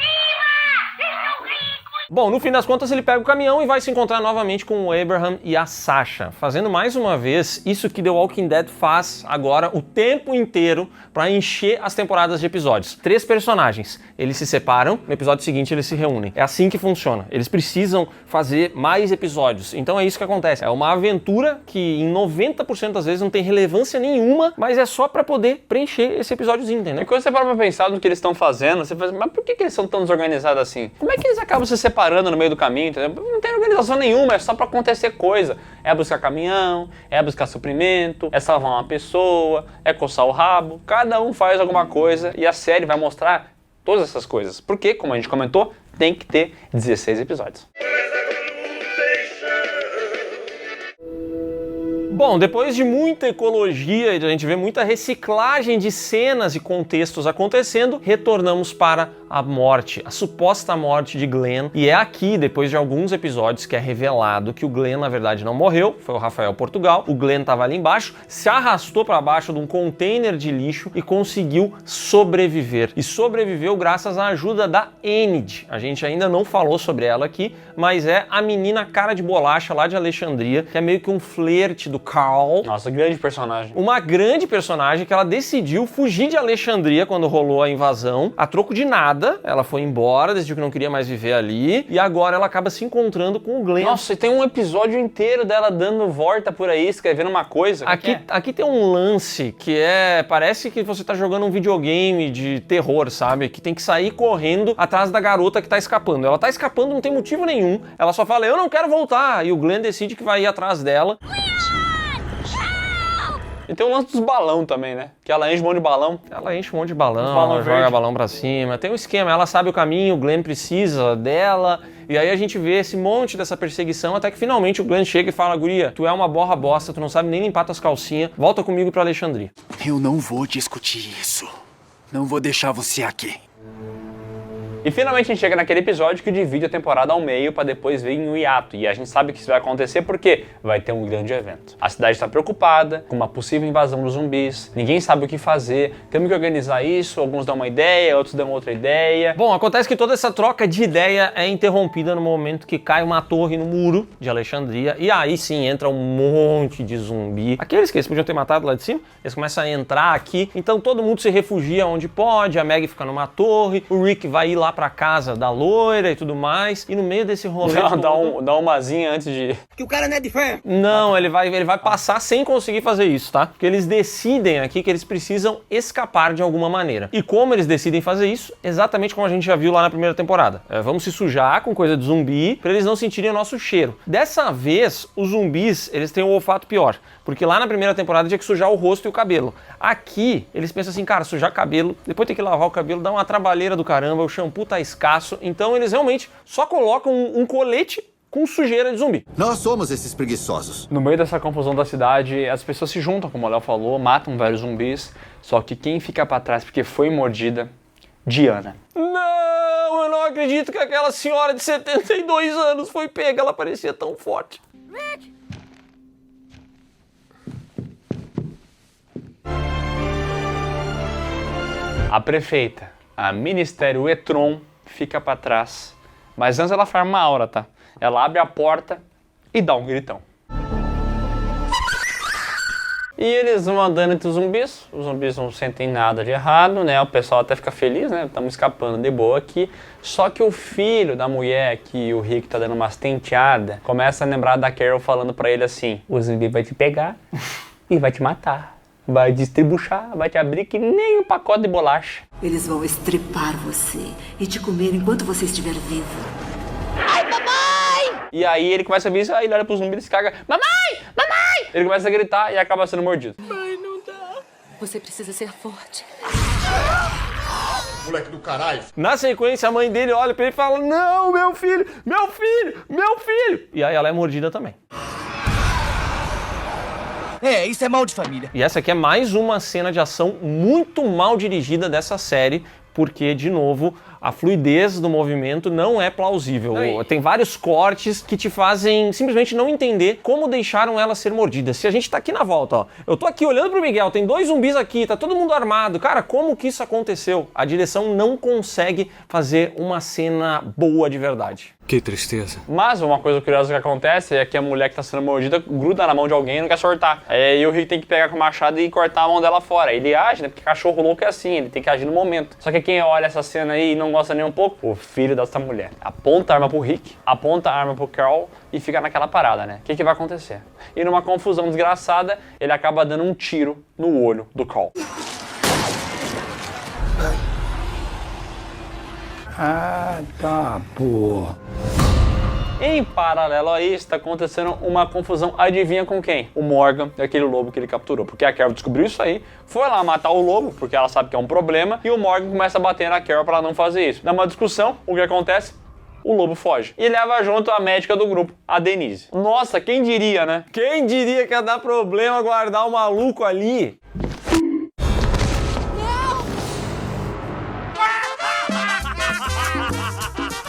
Bom, no fim das contas ele pega o caminhão e vai se encontrar novamente com o Abraham e a Sasha, fazendo mais uma vez isso que The Walking Dead faz agora o tempo inteiro para encher as temporadas de episódios. 3 personagens, eles se separam, no episódio seguinte eles se reúnem. É assim que funciona, eles precisam fazer mais episódios, então é isso que acontece. É uma aventura que em 90% das vezes não tem relevância nenhuma, mas é só para poder preencher esse episódiozinho, entendeu? E quando você para pra pensar no que eles estão fazendo, você fala, mas por que eles são tão desorganizados assim? Como é que eles acabam se separando no meio do caminho, entendeu? Não tem organização nenhuma, é só pra acontecer coisa. É buscar caminhão, é buscar suprimento, é salvar uma pessoa, é coçar o rabo. Cada um faz alguma coisa e a série vai mostrar todas essas coisas. Porque, como a gente comentou, tem que ter 16 episódios. Bom, depois de muita ecologia e de a gente ver muita reciclagem de cenas e contextos acontecendo, retornamos para a morte, a suposta morte de Glenn. E é aqui, depois de alguns episódios, que é revelado que o Glenn, na verdade, não morreu, foi o Rafael Portugal. O Glenn estava ali embaixo, se arrastou para baixo de um container de lixo e conseguiu sobreviver. E sobreviveu graças à ajuda da Enid. A gente ainda não falou sobre ela aqui, mas é a menina cara de bolacha lá de Alexandria, que é meio que um flerte do Carl. Nossa, grande personagem. Uma grande personagem que ela decidiu fugir de Alexandria quando rolou a invasão. A troco de nada, ela foi embora, decidiu que não queria mais viver ali. E agora ela acaba se encontrando com o Glenn. Nossa, e tem um episódio inteiro dela dando volta por aí, escrevendo uma coisa. Aqui tem um lance que parece que você tá jogando um videogame de terror, sabe? Que tem que sair correndo atrás da garota que tá escapando. Ela tá escapando, não tem motivo nenhum. Ela só fala, eu não quero voltar. E o Glenn decide que vai ir atrás dela. E tem o lance dos balão também, né? Que ela enche um monte de balão. Ela enche um monte de balão, balão ela joga verde. balão pra cima. Tem um esquema, ela sabe o caminho, o Glenn precisa dela. E aí a gente vê esse monte dessa perseguição até que finalmente o Glenn chega e fala: guria, tu é uma borra bosta, tu não sabe nem limpar tuas calcinhas, volta comigo pra Alexandria. Eu não vou discutir isso. Não vou deixar você aqui. E finalmente a gente chega naquele episódio que divide a temporada ao meio pra depois vir um hiato. E a gente sabe que isso vai acontecer porque vai ter um grande evento. A cidade está preocupada com uma possível invasão dos zumbis. Ninguém sabe o que fazer. Temos que organizar isso. Alguns dão uma ideia, outros dão outra ideia. Bom, acontece que toda essa troca de ideia é interrompida no momento que cai uma torre no muro de Alexandria. E aí sim entra um monte de zumbi. Aqueles que eles podiam ter matado lá de cima, eles começam a entrar aqui. Então todo mundo se refugia onde pode. A Maggie fica numa torre. O Rick vai ir lá pra casa da loira e tudo mais. E no meio desse rolê... Dá uma asinha antes de... Que o cara não é de ferro. Não, ele vai passar sem conseguir fazer isso, tá? Porque eles decidem aqui que eles precisam escapar de alguma maneira. E como eles decidem fazer isso? Exatamente como a gente já viu lá na primeira temporada. Vamos se sujar com coisa de zumbi pra eles não sentirem o nosso cheiro. Dessa vez, os zumbis, eles têm um olfato pior. Porque lá na primeira temporada tinha que sujar o rosto e o cabelo. Aqui, eles pensam assim, cara, sujar cabelo, depois tem que lavar o cabelo, dá uma trabalheira do caramba, o shampoo tá escasso. Então eles realmente só colocam um colete com sujeira de zumbi. Nós somos esses preguiçosos. No meio dessa confusão da cidade, as pessoas se juntam, como o Léo falou, matam vários zumbis. Só que quem fica pra trás porque foi mordida? Diana. Não, eu não acredito que aquela senhora de 72 anos foi pega, ela parecia tão forte. Rick! A prefeita, a Ministério Etron, fica pra trás. Mas antes ela faz uma aura, tá? Ela abre a porta e dá um gritão. E eles vão andando entre os zumbis não sentem nada de errado, né? O pessoal até fica feliz, né? Estamos escapando de boa aqui. Só que o filho da mulher que o Rick tá dando umas tenteadas, começa a lembrar da Carol falando pra ele assim: o zumbi vai te pegar e vai te matar. Vai distribuchar, vai te abrir que nem um pacote de bolacha. Eles vão estripar você e te comer enquanto você estiver vivo. Ai, mamãe! E aí ele começa a ver isso, aí ele olha pro zumbi e se caga: mamãe! Mamãe! Ele começa a gritar e acaba sendo mordido. Mãe, não dá. Você precisa ser forte. Moleque do caralho. Na sequência, a mãe dele olha pra ele e fala: não, meu filho, meu filho, meu filho. E aí ela é mordida também. Isso é mal de família. E essa aqui é mais uma cena de ação muito mal dirigida dessa série, porque, de novo, a fluidez do movimento não é plausível. Tem vários cortes que te fazem simplesmente não entender como deixaram ela ser mordida. Se a gente tá aqui na volta, ó, eu tô aqui olhando pro Miguel, tem 2 zumbis aqui, tá todo mundo armado. Cara, como que isso aconteceu? A direção não consegue fazer uma cena boa de verdade. Que tristeza. Mas uma coisa curiosa que acontece é que a mulher que tá sendo mordida gruda na mão de alguém e não quer soltar. Aí o Rick tem que pegar com o machado e cortar a mão dela fora. Ele age, né? Porque cachorro louco é assim, ele tem que agir no momento. Só que quem olha essa cena aí e não gosta nem um pouco, o filho dessa mulher aponta a arma pro Rick, aponta a arma pro Carl e fica naquela parada, né? O que vai acontecer? E numa confusão desgraçada, ele acaba dando um tiro no olho do Carl. Ah, tá, porra. Em paralelo a isso, está acontecendo uma confusão, adivinha com quem? O Morgan e aquele lobo que ele capturou. Porque a Carol descobriu isso aí, foi lá matar o lobo, porque ela sabe que é um problema, e o Morgan começa a bater na Carol para ela não fazer isso. Dá uma discussão, o que acontece? O lobo foge. E leva junto a médica do grupo, a Denise. Nossa, quem diria, né? Quem diria que ia dar problema guardar o maluco ali?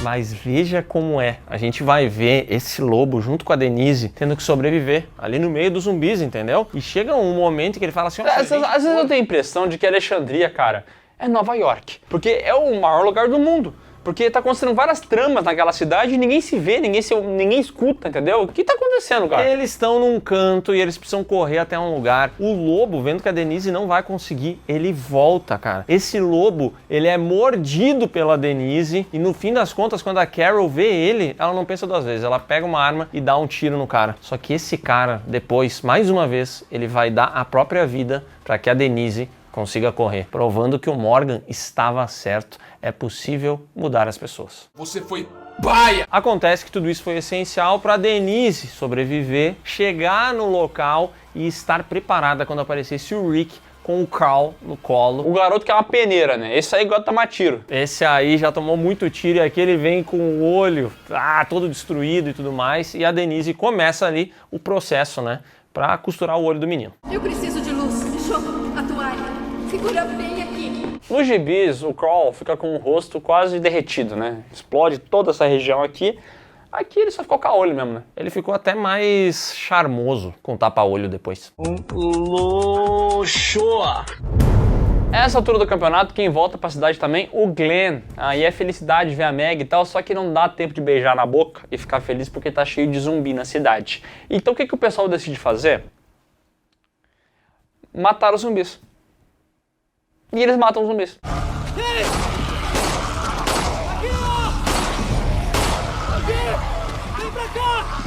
Mas veja como é. A gente vai ver esse lobo junto com a Denise tendo que sobreviver ali no meio dos zumbis, entendeu? E chega um momento que ele fala assim... Às vezes eu tenho a impressão de que Alexandria, cara, é Nova York. Porque é o maior lugar do mundo. Porque tá acontecendo várias tramas naquela cidade e ninguém se vê, ninguém escuta, entendeu? O que tá acontecendo, cara? Eles estão num canto e eles precisam correr até um lugar. O lobo, vendo que a Denise não vai conseguir, ele volta, cara. Esse lobo, ele é mordido pela Denise e no fim das contas, quando a Carol vê ele, ela não pensa 2 vezes. Ela pega uma arma e dá um tiro no cara. Só que esse cara, depois, mais uma vez, ele vai dar a própria vida para que a Denise consiga correr, provando que o Morgan estava certo. É possível mudar as pessoas. Você foi paia! Acontece que tudo isso foi essencial para Denise sobreviver, chegar no local e estar preparada quando aparecesse o Rick com o Carl no colo. O garoto que é uma peneira, né? Esse aí gosta de tomar tiro. Esse aí já tomou muito tiro e aqui ele vem com o olho todo destruído e tudo mais. E a Denise começa ali o processo, né? Pra costurar o olho do menino. Eu preciso de luz. Jogo, a toalha. Segura bem aqui. Nos gibis, o Carl fica com o rosto quase derretido, né? Explode toda essa região aqui. Aqui ele só ficou com a olho mesmo, né? Ele ficou até mais charmoso com tapa-olho depois. Luxo! Essa altura do campeonato, quem volta pra cidade também, o Glenn. Aí é felicidade ver a Meg e tal, só que não dá tempo de beijar na boca e ficar feliz porque tá cheio de zumbi na cidade. Então o que o pessoal decide fazer? Matar os zumbis. E eles matam os zumbis. Ei! Vem pra cá!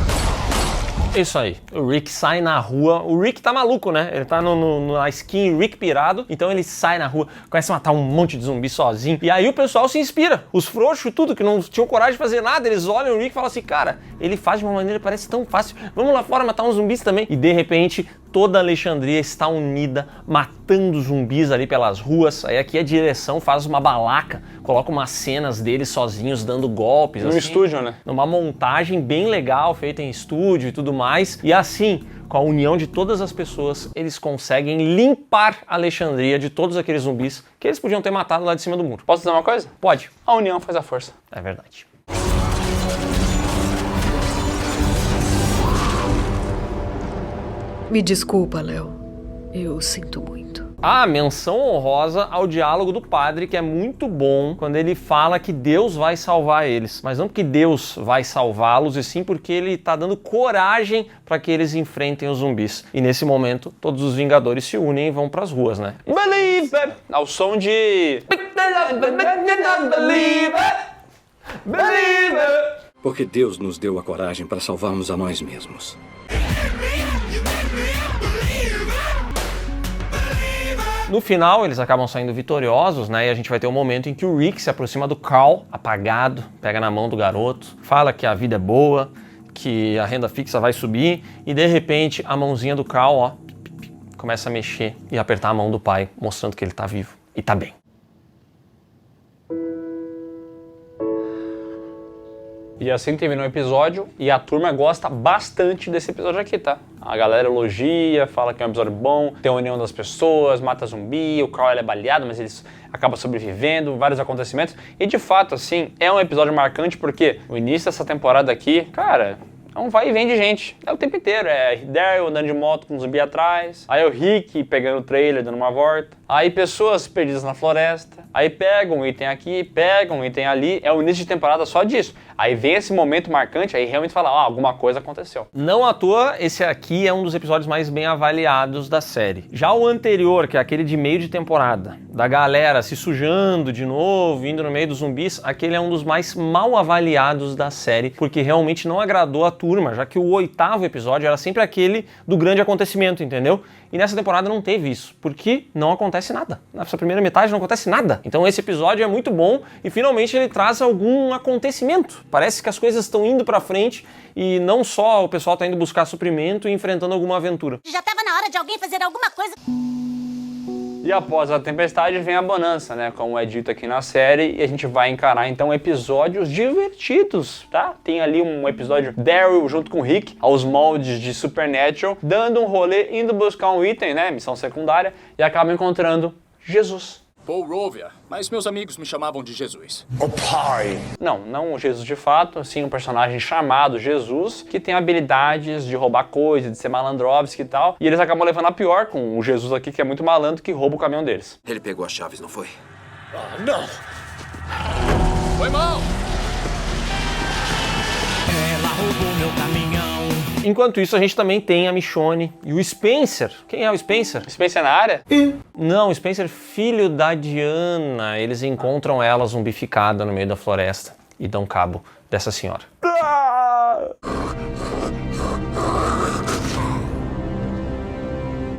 Isso aí, o Rick sai na rua, o Rick tá maluco, né? Ele tá na skin Rick pirado, então ele sai na rua, começa a matar um monte de zumbi sozinho, e aí o pessoal se inspira, os frouxos, tudo, que não tinham coragem de fazer nada, eles olham o Rick e falam assim, cara, ele faz de uma maneira que parece tão fácil, vamos lá fora matar uns zumbis também. E de repente, toda Alexandria está unida, matando zumbis ali pelas ruas, aí aqui a direção faz uma balaca, coloca umas cenas deles sozinhos dando golpes. No assim, estúdio, né? Numa montagem bem legal, feita em estúdio e tudo mais. E assim, com a união de todas as pessoas, eles conseguem limpar Alexandria de todos aqueles zumbis que eles podiam ter matado lá de cima do muro. Posso dizer uma coisa? Pode. A união faz a força. É verdade. Me desculpa, Léo. Eu sinto muito. A menção honrosa ao diálogo do padre, que é muito bom quando ele fala que Deus vai salvar eles. Mas não porque Deus vai salvá-los, e sim porque ele está dando coragem para que eles enfrentem os zumbis. E nesse momento, todos os Vingadores se unem e vão para as ruas, né? Believe! Ao som de... Porque Deus nos deu a coragem para salvarmos a nós mesmos. No final, eles acabam saindo vitoriosos, né? E a gente vai ter um momento em que o Rick se aproxima do Carl, apagado, pega na mão do garoto, fala que a vida é boa, que a renda fixa vai subir, e de repente a mãozinha do Carl, ó, começa a mexer e apertar a mão do pai, mostrando que ele tá vivo e tá bem. E assim termina o episódio, e a turma gosta bastante desse episódio aqui, tá? A galera elogia, fala que é um episódio bom, tem a união das pessoas, mata zumbi, o Carl é baleado, mas eles acabam sobrevivendo, vários acontecimentos. E de fato, assim, é um episódio marcante porque o início dessa temporada aqui, cara, é um vai e vem de gente. É o tempo inteiro, é Daryl andando de moto com um zumbi atrás, aí o Rick pegando o trailer, dando uma volta, aí pessoas perdidas na floresta, aí pegam um item aqui, pegam um item ali, é o início de temporada só disso. Aí vem esse momento marcante, aí realmente fala, alguma coisa aconteceu. Não à toa, esse aqui é um dos episódios mais bem avaliados da série. Já o anterior, que é aquele de meio de temporada, da galera se sujando de novo, indo no meio dos zumbis, aquele é um dos mais mal avaliados da série, porque realmente não agradou a turma, já que o 8º episódio era sempre aquele do grande acontecimento, entendeu? E nessa temporada não teve isso, porque não acontece nada. Nessa primeira metade não acontece nada. Então esse episódio é muito bom e finalmente ele traz algum acontecimento. Parece que as coisas estão indo pra frente e não só o pessoal tá indo buscar suprimento e enfrentando alguma aventura. Já tava na hora de alguém fazer alguma coisa. E após a tempestade vem a bonança, né? Como é dito aqui na série, e a gente vai encarar então episódios divertidos, tá? Tem ali um episódio Daryl junto com o Rick, aos moldes de Supernatural, dando um rolê, indo buscar um item, né? Missão secundária, e acaba encontrando Jesus. Paul Rovia, mas meus amigos me chamavam de Jesus. O pai! Não o Jesus de fato, sim um personagem chamado Jesus, que tem habilidades de roubar coisas, de ser malandrovski e tal, e eles acabam levando a pior com o Jesus aqui, que é muito malandro, que rouba o caminhão deles. Ele pegou as chaves, não foi? Não! Foi mal! Ela roubou meu caminhão. Enquanto isso, a gente também tem a Michonne e o Spencer. Quem é o Spencer? Spencer na área? Não, o Spencer, filho da Diana. Eles encontram ela zumbificada no meio da floresta e dão cabo dessa senhora.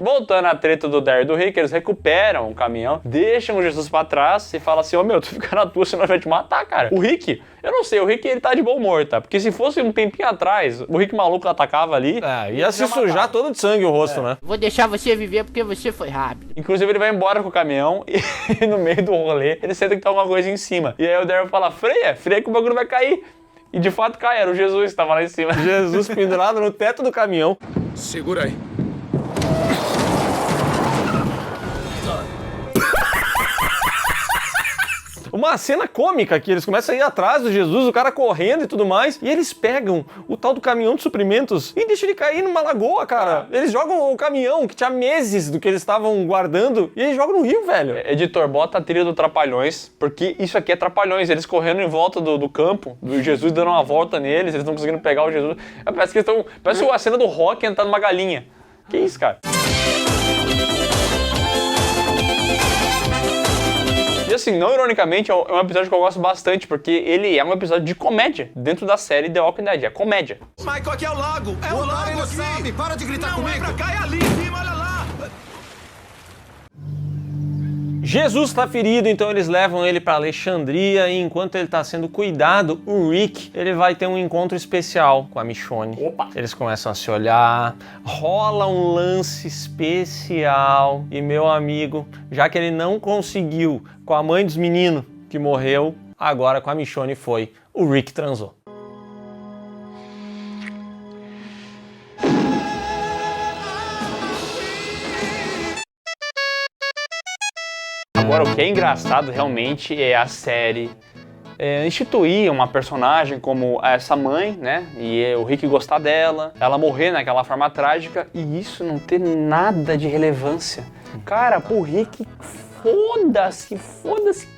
Voltando à treta do Daryl e do Rick, eles recuperam o caminhão, deixam o Jesus pra trás e falam assim, tu fica na tua, senão vai te matar, cara. O Rick, eu não sei, o Rick ele tá de bom humor, tá? Porque se fosse um tempinho atrás, o Rick maluco atacava ali... ia se sujar todo de sangue o rosto, né? Vou deixar você viver porque você foi rápido. Inclusive ele vai embora com o caminhão e no meio do rolê ele sente que tá alguma coisa em cima. E aí o Daryl fala, freia que o bagulho vai cair. E de fato cai, era o Jesus que tava lá em cima. Jesus pendurado no teto do caminhão. Segura aí. Uma cena cômica que eles começam a ir atrás do Jesus, o cara correndo e tudo mais, e eles pegam o tal do caminhão de suprimentos e deixam ele cair numa lagoa, cara. Eles jogam o caminhão, que tinha meses do que eles estavam guardando, e eles jogam no rio, velho. Editor, bota a trilha do Trapalhões, porque isso aqui é Trapalhões, eles correndo em volta do campo, do Jesus dando uma volta neles, eles estão conseguindo pegar o Jesus. Parece que eles estão... Parece a cena do Rock entrar numa galinha. Que isso, cara? E assim, não ironicamente, é um episódio que eu gosto bastante, porque ele é um episódio de comédia dentro da série The Walking Dead, é comédia. Michael, aqui é o lago! É o lago aqui! Sabe. Para de gritar comigo! Não, é pra cá, é ali em cima, olha lá! Jesus está ferido, então eles levam ele para Alexandria e enquanto ele está sendo cuidado, o Rick, ele vai ter um encontro especial com a Michonne. Opa! Eles começam a se olhar, rola um lance especial e meu amigo, já que ele não conseguiu com a mãe dos meninos que morreu, agora com a Michonne foi, o Rick transou. Agora, o que é engraçado realmente é a série instituir uma personagem como essa mãe, né? E o Rick gostar dela, ela morrer naquela forma trágica e isso não ter nada de relevância. Cara, pro Rick, foda-se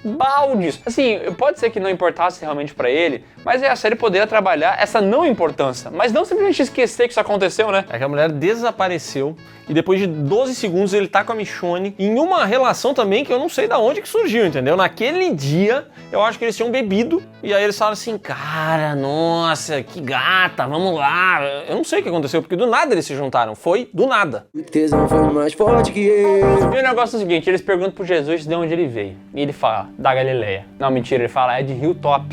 baldes. Assim, pode ser que não importasse realmente pra ele, mas a série poderia trabalhar essa não importância, mas não simplesmente esquecer que isso aconteceu, né? É que a mulher desapareceu e depois de 12 segundos ele tá com a Michonne em uma relação também que eu não sei da onde que surgiu, entendeu? Naquele dia, eu acho que eles tinham bebido e aí eles falaram assim, cara, nossa, que gata, vamos lá. Eu não sei o que aconteceu, porque do nada eles se juntaram, foi do nada. O tesão foi mais forte que eu. E o negócio é o seguinte, eles perguntam pro Jesus de onde ele veio. E ele fala, da Galileia. Não, mentira, ele fala, é de Rio Top.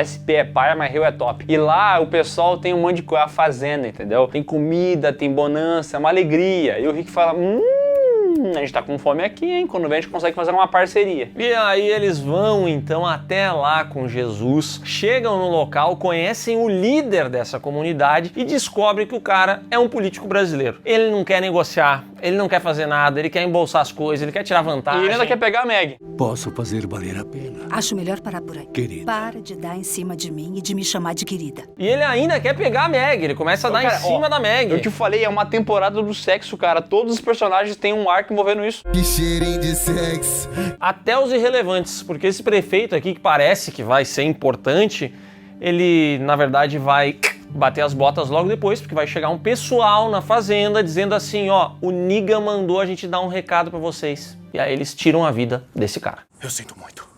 SP é paia, mas Rio é top. E lá o pessoal tem um monte de coisa, a fazenda, entendeu? Tem comida, tem bonança, é uma alegria. E o Rick fala, a gente tá com fome aqui, hein? Quando vem a gente consegue fazer uma parceria. E aí eles vão então até lá com Jesus, chegam no local, conhecem o líder dessa comunidade e descobrem que o cara é um político brasileiro. Ele não quer negociar, ele não quer fazer nada, ele quer embolsar as coisas, ele quer tirar vantagem. E ele ainda quer pegar a Meg. Posso fazer valer a pena. Acho melhor parar por aí. Querida. Para de dar em cima de mim e de me chamar de querida. E ele ainda quer pegar a Meg, ele começa a dar em cima da Meg. Eu te falei, é uma temporada do sexo, cara. Todos os personagens têm um arco envolvendo isso. Que cheirinho de sexo. Até os irrelevantes, porque esse prefeito aqui que parece que vai ser importante, ele na verdade vai bater as botas logo depois, porque vai chegar um pessoal na fazenda dizendo assim, ó, o Negan mandou a gente dar um recado pra vocês. E aí eles tiram a vida desse cara. Eu sinto muito.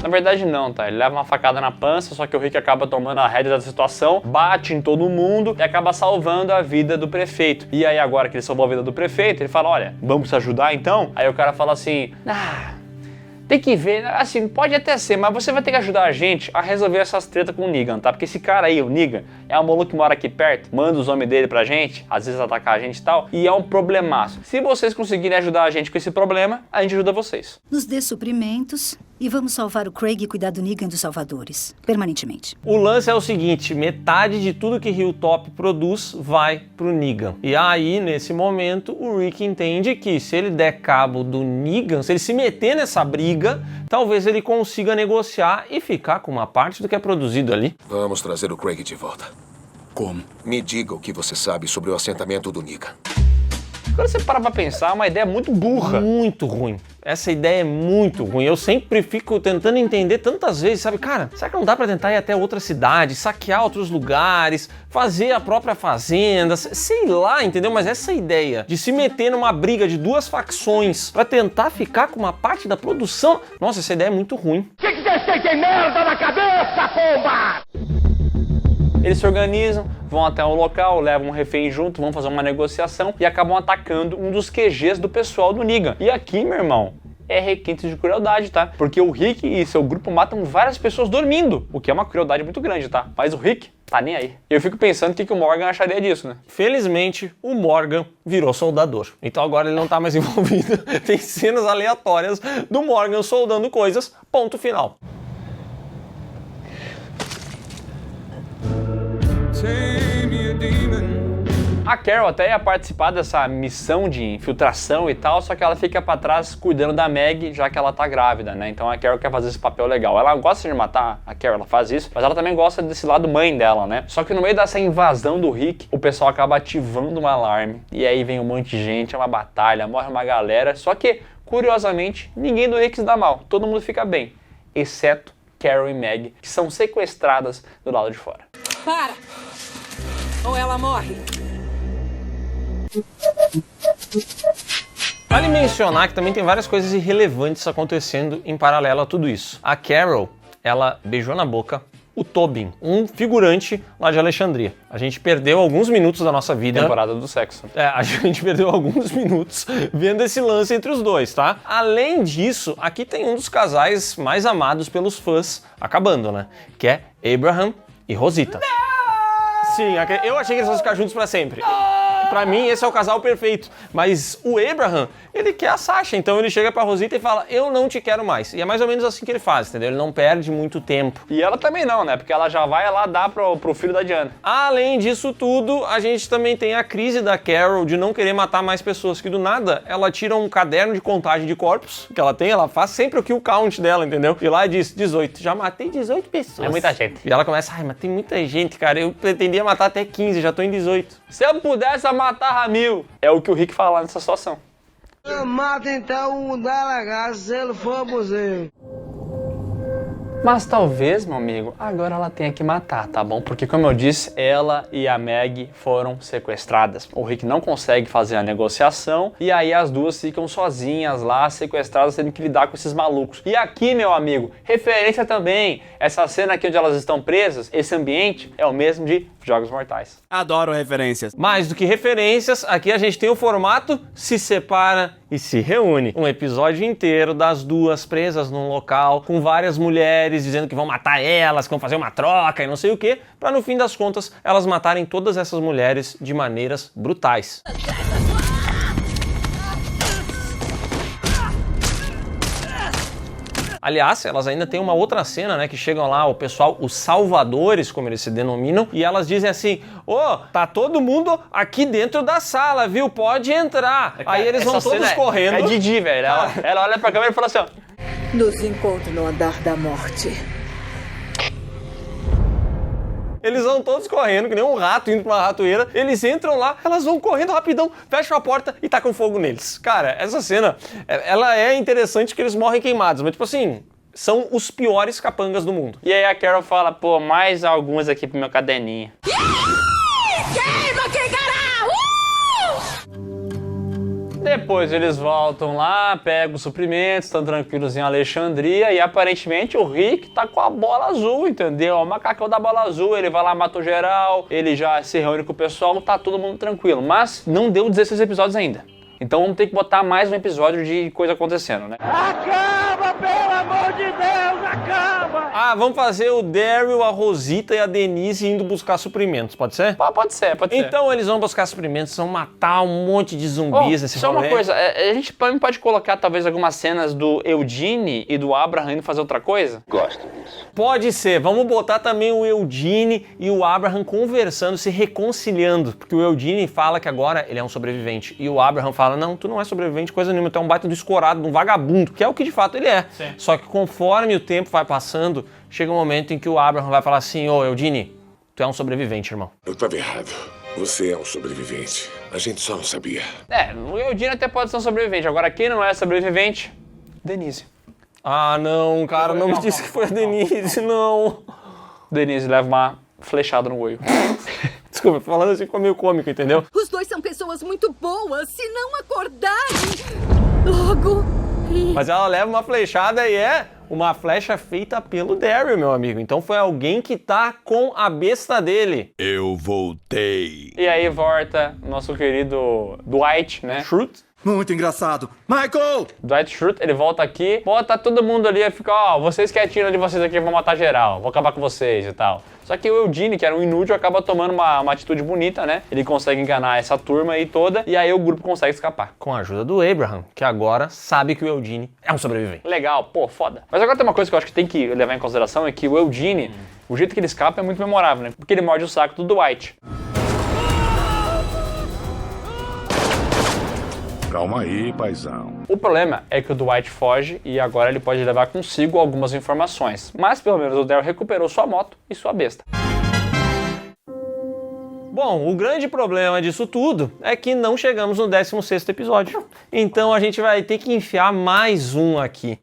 Na verdade não, tá? Ele leva uma facada na pança, só que o Rick acaba tomando a rédea da situação, bate em todo mundo e acaba salvando a vida do prefeito. E aí agora que ele salvou a vida do prefeito, ele fala, olha, vamos se ajudar então? Aí o cara fala assim, tem que ver, assim, pode até ser, mas você vai ter que ajudar a gente a resolver essas tretas com o Negan, tá? Porque esse cara aí, o Negan, é um maluco que mora aqui perto, manda os homens dele pra gente, às vezes atacar a gente e tal, e é um problemaço. Se vocês conseguirem ajudar a gente com esse problema, a gente ajuda vocês. Nos dê suprimentos e vamos salvar o Craig e cuidar do Negan dos salvadores, permanentemente. O lance é o seguinte, metade de tudo que Hilltop produz vai pro Negan. E aí, nesse momento, o Rick entende que se ele der cabo do Negan, se ele se meter nessa briga, talvez ele consiga negociar e ficar com uma parte do que é produzido ali. Vamos trazer o Craig de volta. Como? Me diga o que você sabe sobre o assentamento do Negan. Quando você para pra pensar, é uma ideia muito burra. Muito ruim. Essa ideia é muito ruim. Eu sempre fico tentando entender tantas vezes, sabe? Cara, será que não dá pra tentar ir até outra cidade, saquear outros lugares, fazer a própria fazenda, sei lá, entendeu? Mas essa ideia de se meter numa briga de duas facções pra tentar ficar com uma parte da produção... Nossa, essa ideia é muito ruim. Que vocês têm merda na cabeça, pomba? Eles se organizam, vão até o local, levam um refém junto, vão fazer uma negociação e acabam atacando um dos QGs do pessoal do Negan. E aqui, meu irmão, é requinte de crueldade, tá? Porque o Rick e seu grupo matam várias pessoas dormindo, o que é uma crueldade muito grande, tá? Mas o Rick tá nem aí. Eu fico pensando o que o Morgan acharia disso, né? Felizmente, o Morgan virou soldador. Então agora ele não tá mais envolvido. Tem cenas aleatórias do Morgan soldando coisas, ponto final. A Carol até ia participar dessa missão de infiltração e tal, só que ela fica pra trás cuidando da Meg, já que ela tá grávida, né? Então a Carol quer fazer esse papel legal. Ela gosta de matar, a Carol, ela faz isso, mas ela também gosta desse lado mãe dela, né? Só que no meio dessa invasão do Rick, o pessoal acaba ativando um alarme, e aí vem um monte de gente, é uma batalha, morre uma galera, só que, curiosamente, ninguém do Rick se dá mal, todo mundo fica bem, exceto Carol e Meg, que são sequestradas do lado de fora. Para! Ou ela morre. Vale mencionar que também tem várias coisas irrelevantes acontecendo em paralelo a tudo isso. A Carol, ela beijou na boca o Tobin, um figurante lá de Alexandria. A gente perdeu alguns minutos da nossa vida. Temporada do sexo. A gente perdeu alguns minutos vendo esse lance entre os dois, tá? Além disso, aqui tem um dos casais mais amados pelos fãs acabando, né? Que é Abraham e Rosita. Não! Sim, eu achei que eles iam ficar juntos pra sempre. Pra mim, esse é o casal perfeito. Mas o Abraham, ele quer a Sasha. Então ele chega pra Rosita e fala, eu não te quero mais. E é mais ou menos assim que ele faz, entendeu? Ele não perde muito tempo. E ela também não, né? Porque ela já vai lá dar pro filho da Diana. Além disso tudo, a gente também tem a crise da Carol de não querer matar mais pessoas. Que do nada, ela tira um caderno de contagem de corpos que ela tem. Ela faz sempre o kill count dela, entendeu? E lá diz 18. Já matei 18 pessoas. É muita gente. E ela começa, ai, mas tem muita gente, cara. Eu pretendia matar até 15, já tô em 18. Se eu pudesse matar Ramil, é o que o Rick fala lá nessa situação. Mata então o delegado se ele for abusivo. Mas talvez, meu amigo, agora ela tenha que matar, tá bom? Porque, como eu disse, ela e a Meg foram sequestradas. O Rick não consegue fazer a negociação e aí as duas ficam sozinhas lá, sequestradas, tendo que lidar com esses malucos. E aqui, meu amigo, referência também. Essa cena aqui onde elas estão presas, esse ambiente é o mesmo de Jogos Mortais. Adoro referências. Mais do que referências, aqui a gente tem o formato se separa e se reúne. Um episódio inteiro das duas presas num local, com várias mulheres dizendo que vão matar elas, que vão fazer uma troca e não sei o que, pra no fim das contas elas matarem todas essas mulheres de maneiras brutais. Aliás, elas ainda têm uma outra cena, né, que chegam lá o pessoal, os salvadores, como eles se denominam, e elas dizem assim, tá todo mundo aqui dentro da sala, viu? Pode entrar. Aí eles vão todos correndo. É Didi, velho. Ela olha pra câmera e fala assim, ó. Nos encontre no andar da morte. Eles vão todos correndo, que nem um rato indo pra uma ratoeira. Eles entram lá, elas vão correndo rapidão, fecham a porta e tacam fogo neles. Cara, essa cena, ela é interessante que eles morrem queimados, mas tipo assim, são os piores capangas do mundo. E aí a Carol fala, pô, mais alguns aqui pro meu caderninho. Queima, que caralho! Depois eles voltam lá, pegam os suprimentos, estão tranquilos em Alexandria e aparentemente o Rick tá com a bola azul, entendeu? É o macacão da bola azul, ele vai lá, mata o geral, ele já se reúne com o pessoal, tá todo mundo tranquilo. Mas não deu 16 episódios ainda. Então vamos ter que botar mais um episódio de coisa acontecendo, né? Acaba, pelo amor de Deus, acaba! Vamos fazer o Daryl, a Rosita e a Denise indo buscar suprimentos, pode ser? Pode ser. Então eles vão buscar suprimentos, vão matar um monte de zumbis nesse rolê. Só uma coisa, a gente também pode colocar talvez algumas cenas do Eugene e do Abraham indo fazer outra coisa? Gosto disso. Pode ser, vamos botar também o Eugene e o Abraham conversando, se reconciliando, porque o Eugene fala que agora ele é um sobrevivente e o Abraham fala, não, tu não é sobrevivente, coisa nenhuma, tu é um baita do escorado, um vagabundo, que é o que de fato ele é. Sim. Só que conforme o tempo vai passando, chega um momento em que o Abraham vai falar assim, ô Eugene, tu é um sobrevivente, irmão. Eu tava errado. Você é um sobrevivente. A gente só não sabia. O Eugene até pode ser um sobrevivente. Agora, quem não é sobrevivente? Denise. Não, cara, não me disse que foi a Denise, não. Denise leva uma flechada no olho. Desculpa, falando assim ficou meio cômico, entendeu? Os dois são pessoas muito boas, se não acordarem logo... Mas ela leva uma flechada e é uma flecha feita pelo Daryl, meu amigo. Então foi alguém que tá com a besta dele. Eu voltei. E aí volta nosso querido Dwight, né? Schrute. Muito engraçado. Michael! Dwight Schrute, ele volta aqui, bota todo mundo ali e fica, ó, vocês quietinhos de vocês aqui, vão matar geral, vou acabar com vocês e tal. Só que o Eugene, que era um inútil, acaba tomando uma atitude bonita, né? Ele consegue enganar essa turma aí toda, e aí o grupo consegue escapar. Com a ajuda do Abraham, que agora sabe que o Eugene é um sobrevivente. Legal, pô, foda. Mas agora tem uma coisa que eu acho que tem que levar em consideração, é que o Eugene, o jeito que ele escapa é muito memorável, né? Porque ele morde o saco do Dwight. Calma aí, paizão. O problema é que o Dwight foge e agora ele pode levar consigo algumas informações. Mas pelo menos o Daryl recuperou sua moto e sua besta. Bom, o grande problema disso tudo é que não chegamos no 16º episódio. Então a gente vai ter que enfiar mais um aqui.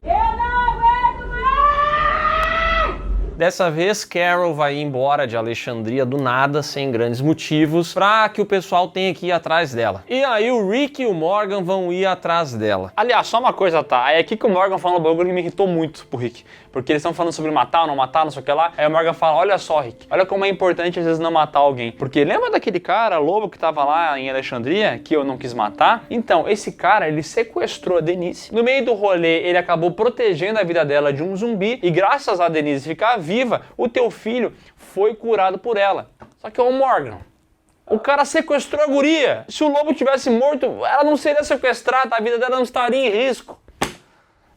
Dessa vez, Carol vai embora de Alexandria do nada, sem grandes motivos, pra que o pessoal tenha que ir atrás dela. E aí o Rick e o Morgan vão ir atrás dela. Aliás, só uma coisa, tá? É aqui que o Morgan fala um bagulho que me irritou muito pro Rick. Porque eles estão falando sobre matar ou não matar, não sei o que lá. Aí o Morgan fala, olha só, Rick, olha como é importante às vezes não matar alguém. Porque lembra daquele cara, lobo, que tava lá em Alexandria, que eu não quis matar? Então, esse cara, ele sequestrou a Denise. No meio do rolê, ele acabou protegendo a vida dela de um zumbi. E graças a Denise ficar viva, o teu filho foi curado por ela. Só que o Morgan, o cara sequestrou a guria. Se o lobo tivesse morto, ela não seria sequestrada, a vida dela não estaria em risco.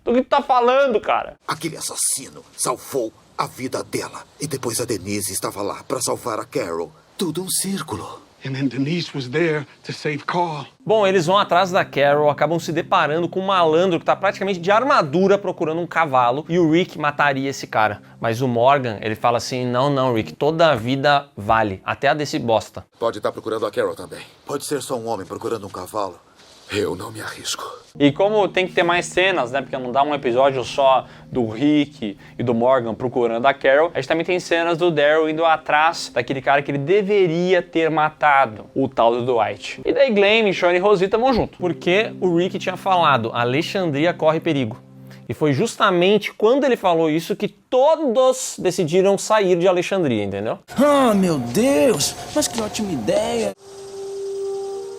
Do que tu tá falando, cara? Aquele assassino salvou a vida dela. E depois a Denise estava lá para salvar a Carol. Tudo um círculo. And then Denise was there to save Carl. Bom, eles vão atrás da Carol, acabam se deparando com um malandro que tá praticamente de armadura procurando um cavalo, e o Rick mataria esse cara. Mas o Morgan, ele fala assim, não, Rick, toda a vida vale, até a desse bosta. Pode estar procurando a Carol também. Pode ser só um homem procurando um cavalo. Eu não me arrisco. E como tem que ter mais cenas, né, porque não dá um episódio só do Rick e do Morgan procurando a Carol, a gente também tem cenas do Daryl indo atrás daquele cara que ele deveria ter matado, o tal do Dwight. E daí Glenn, Sean e Rosita vão junto. Porque o Rick tinha falado, Alexandria corre perigo. E foi justamente quando ele falou isso que todos decidiram sair de Alexandria, entendeu? Ah, meu Deus! Mas que ótima ideia!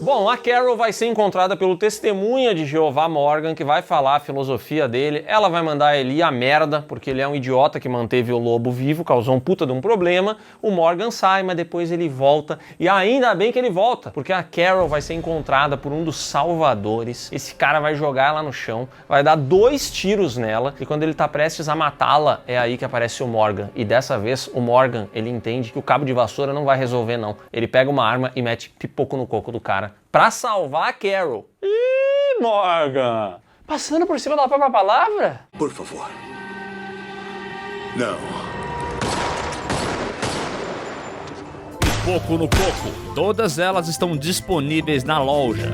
Bom, a Carol vai ser encontrada pelo testemunha de Jeová Morgan, que vai falar a filosofia dele. Ela vai mandar ele ir a merda, porque ele é um idiota que manteve o lobo vivo, causou um puta de um problema. O Morgan sai, mas depois ele volta. E ainda bem que ele volta, porque a Carol vai ser encontrada por um dos salvadores. Esse cara vai jogar ela no chão, vai dar 2 tiros nela, e quando ele tá prestes a matá-la, é aí que aparece o Morgan. E dessa vez, o Morgan, ele entende que o cabo de vassoura não vai resolver, não. Ele pega uma arma e mete pipoco no coco do cara pra salvar a Carol. Ih, Morgan! Passando por cima da própria palavra? Por favor. Não. Pipoco no coco. Todas elas estão disponíveis na loja.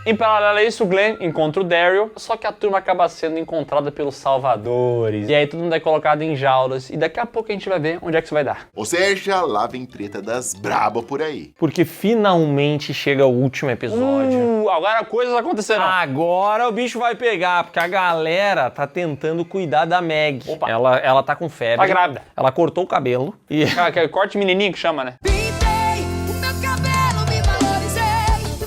Em paralelo a isso, o Glenn encontra o Daryl, só que a turma acaba sendo encontrada pelos salvadores. E aí todo mundo é colocado em jaulas, e daqui a pouco a gente vai ver onde é que isso vai dar. Ou seja, lá vem treta das braba por aí. Porque finalmente chega o último episódio. Agora coisas acontecerão. Agora o bicho vai pegar, porque a galera tá tentando cuidar da Meg. Opa. Ela tá com febre. Tá grávida. Ela cortou o cabelo. E... corte menininho que chama, né?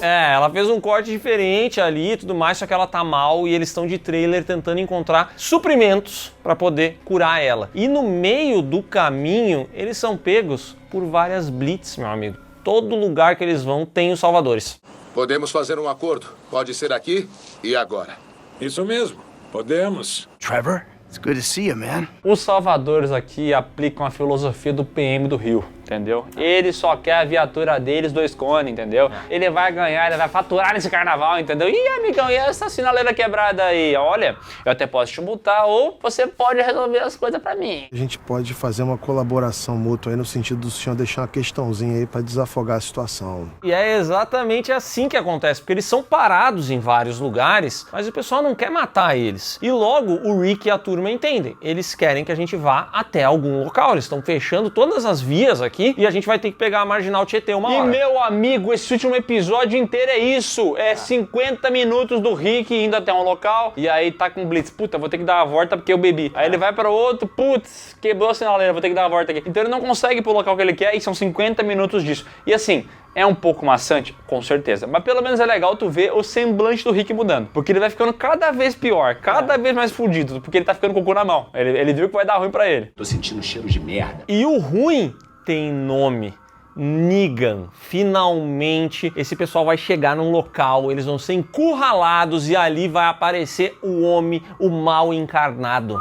Ela fez um corte diferente ali e tudo mais, só que ela tá mal e eles estão de trailer tentando encontrar suprimentos para poder curar ela. E no meio do caminho, eles são pegos por várias blitz, meu amigo. Todo lugar que eles vão tem os salvadores. Podemos fazer um acordo. Pode ser aqui e agora. Isso mesmo. Podemos. Trevor, it's good to see you, man. Os salvadores aqui aplicam a filosofia do PM do Rio, entendeu? Ele só quer a viatura deles 2 cones, entendeu? Ele vai ganhar, ele vai faturar nesse carnaval, entendeu? Ih, amigão, e essa sinaleira quebrada aí? Olha, eu até posso te multar ou você pode resolver as coisas pra mim. A gente pode fazer uma colaboração mútua aí no sentido do senhor deixar uma questãozinha aí pra desafogar a situação. E é exatamente assim que acontece, porque eles são parados em vários lugares, mas o pessoal não quer matar eles. E logo o Rick e a turma entendem. Eles querem que a gente vá até algum local, eles estão fechando todas as vias aqui aqui e a gente vai ter que pegar a Marginal Tietê uma hora. E meu amigo, esse último episódio inteiro é isso. É 50 minutos do Rick indo até um local e aí tá com blitz. Puta, vou ter que dar uma volta porque eu bebi. Aí ele vai para outro, putz, quebrou a sinaleira, vou ter que dar uma volta aqui. Então ele não consegue ir pro local que ele quer e são 50 minutos disso. E assim, é um pouco maçante? Com certeza. Mas pelo menos é legal tu ver o semblante do Rick mudando. Porque ele vai ficando cada vez pior, cada vez mais fudido, porque ele tá ficando com o cu na mão. Ele viu que vai dar ruim pra ele. Tô sentindo cheiro de merda. E o ruim tem nome. Negan. Finalmente esse pessoal vai chegar num local, eles vão ser encurralados e ali vai aparecer o homem, o mal encarnado.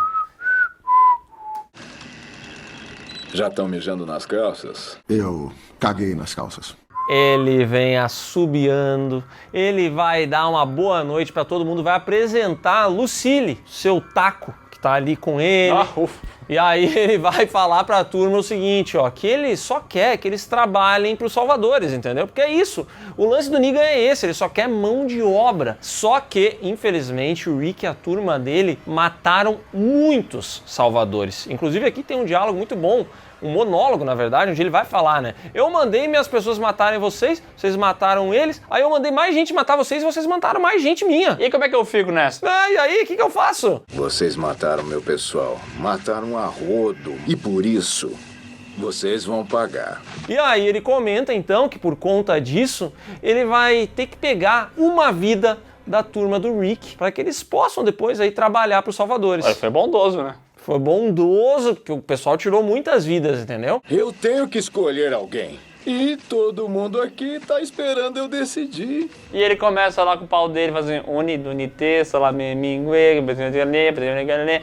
Já estão mijando nas calças? Eu caguei nas calças. Ele vem assobiando, ele vai dar uma boa noite pra todo mundo, vai apresentar a Lucille, seu taco, que tá ali com ele. E aí ele vai falar pra turma o seguinte, ó, que ele só quer que eles trabalhem pros salvadores, entendeu? Porque é isso, o lance do Negan é esse, ele só quer mão de obra. Só que, infelizmente, o Rick e a turma dele mataram muitos salvadores. Inclusive aqui tem um diálogo muito bom, um monólogo, na verdade, onde ele vai falar, né? Eu mandei minhas pessoas matarem vocês, vocês mataram eles, aí eu mandei mais gente matar vocês e vocês mataram mais gente minha. E como é que eu fico nessa? E aí, o que eu faço? Vocês mataram meu pessoal, mataram a rodo, e por isso vocês vão pagar. E aí ele comenta, então, que por conta disso, ele vai ter que pegar uma vida da turma do Rick, para que eles possam depois aí trabalhar para os salvadores. Olha, foi bondoso, né? Foi bondoso, porque o pessoal tirou muitas vidas, entendeu? Eu tenho que escolher alguém. E todo mundo aqui tá esperando eu decidir. E ele começa lá com o pau dele, fazendo unidunité, salamemingue,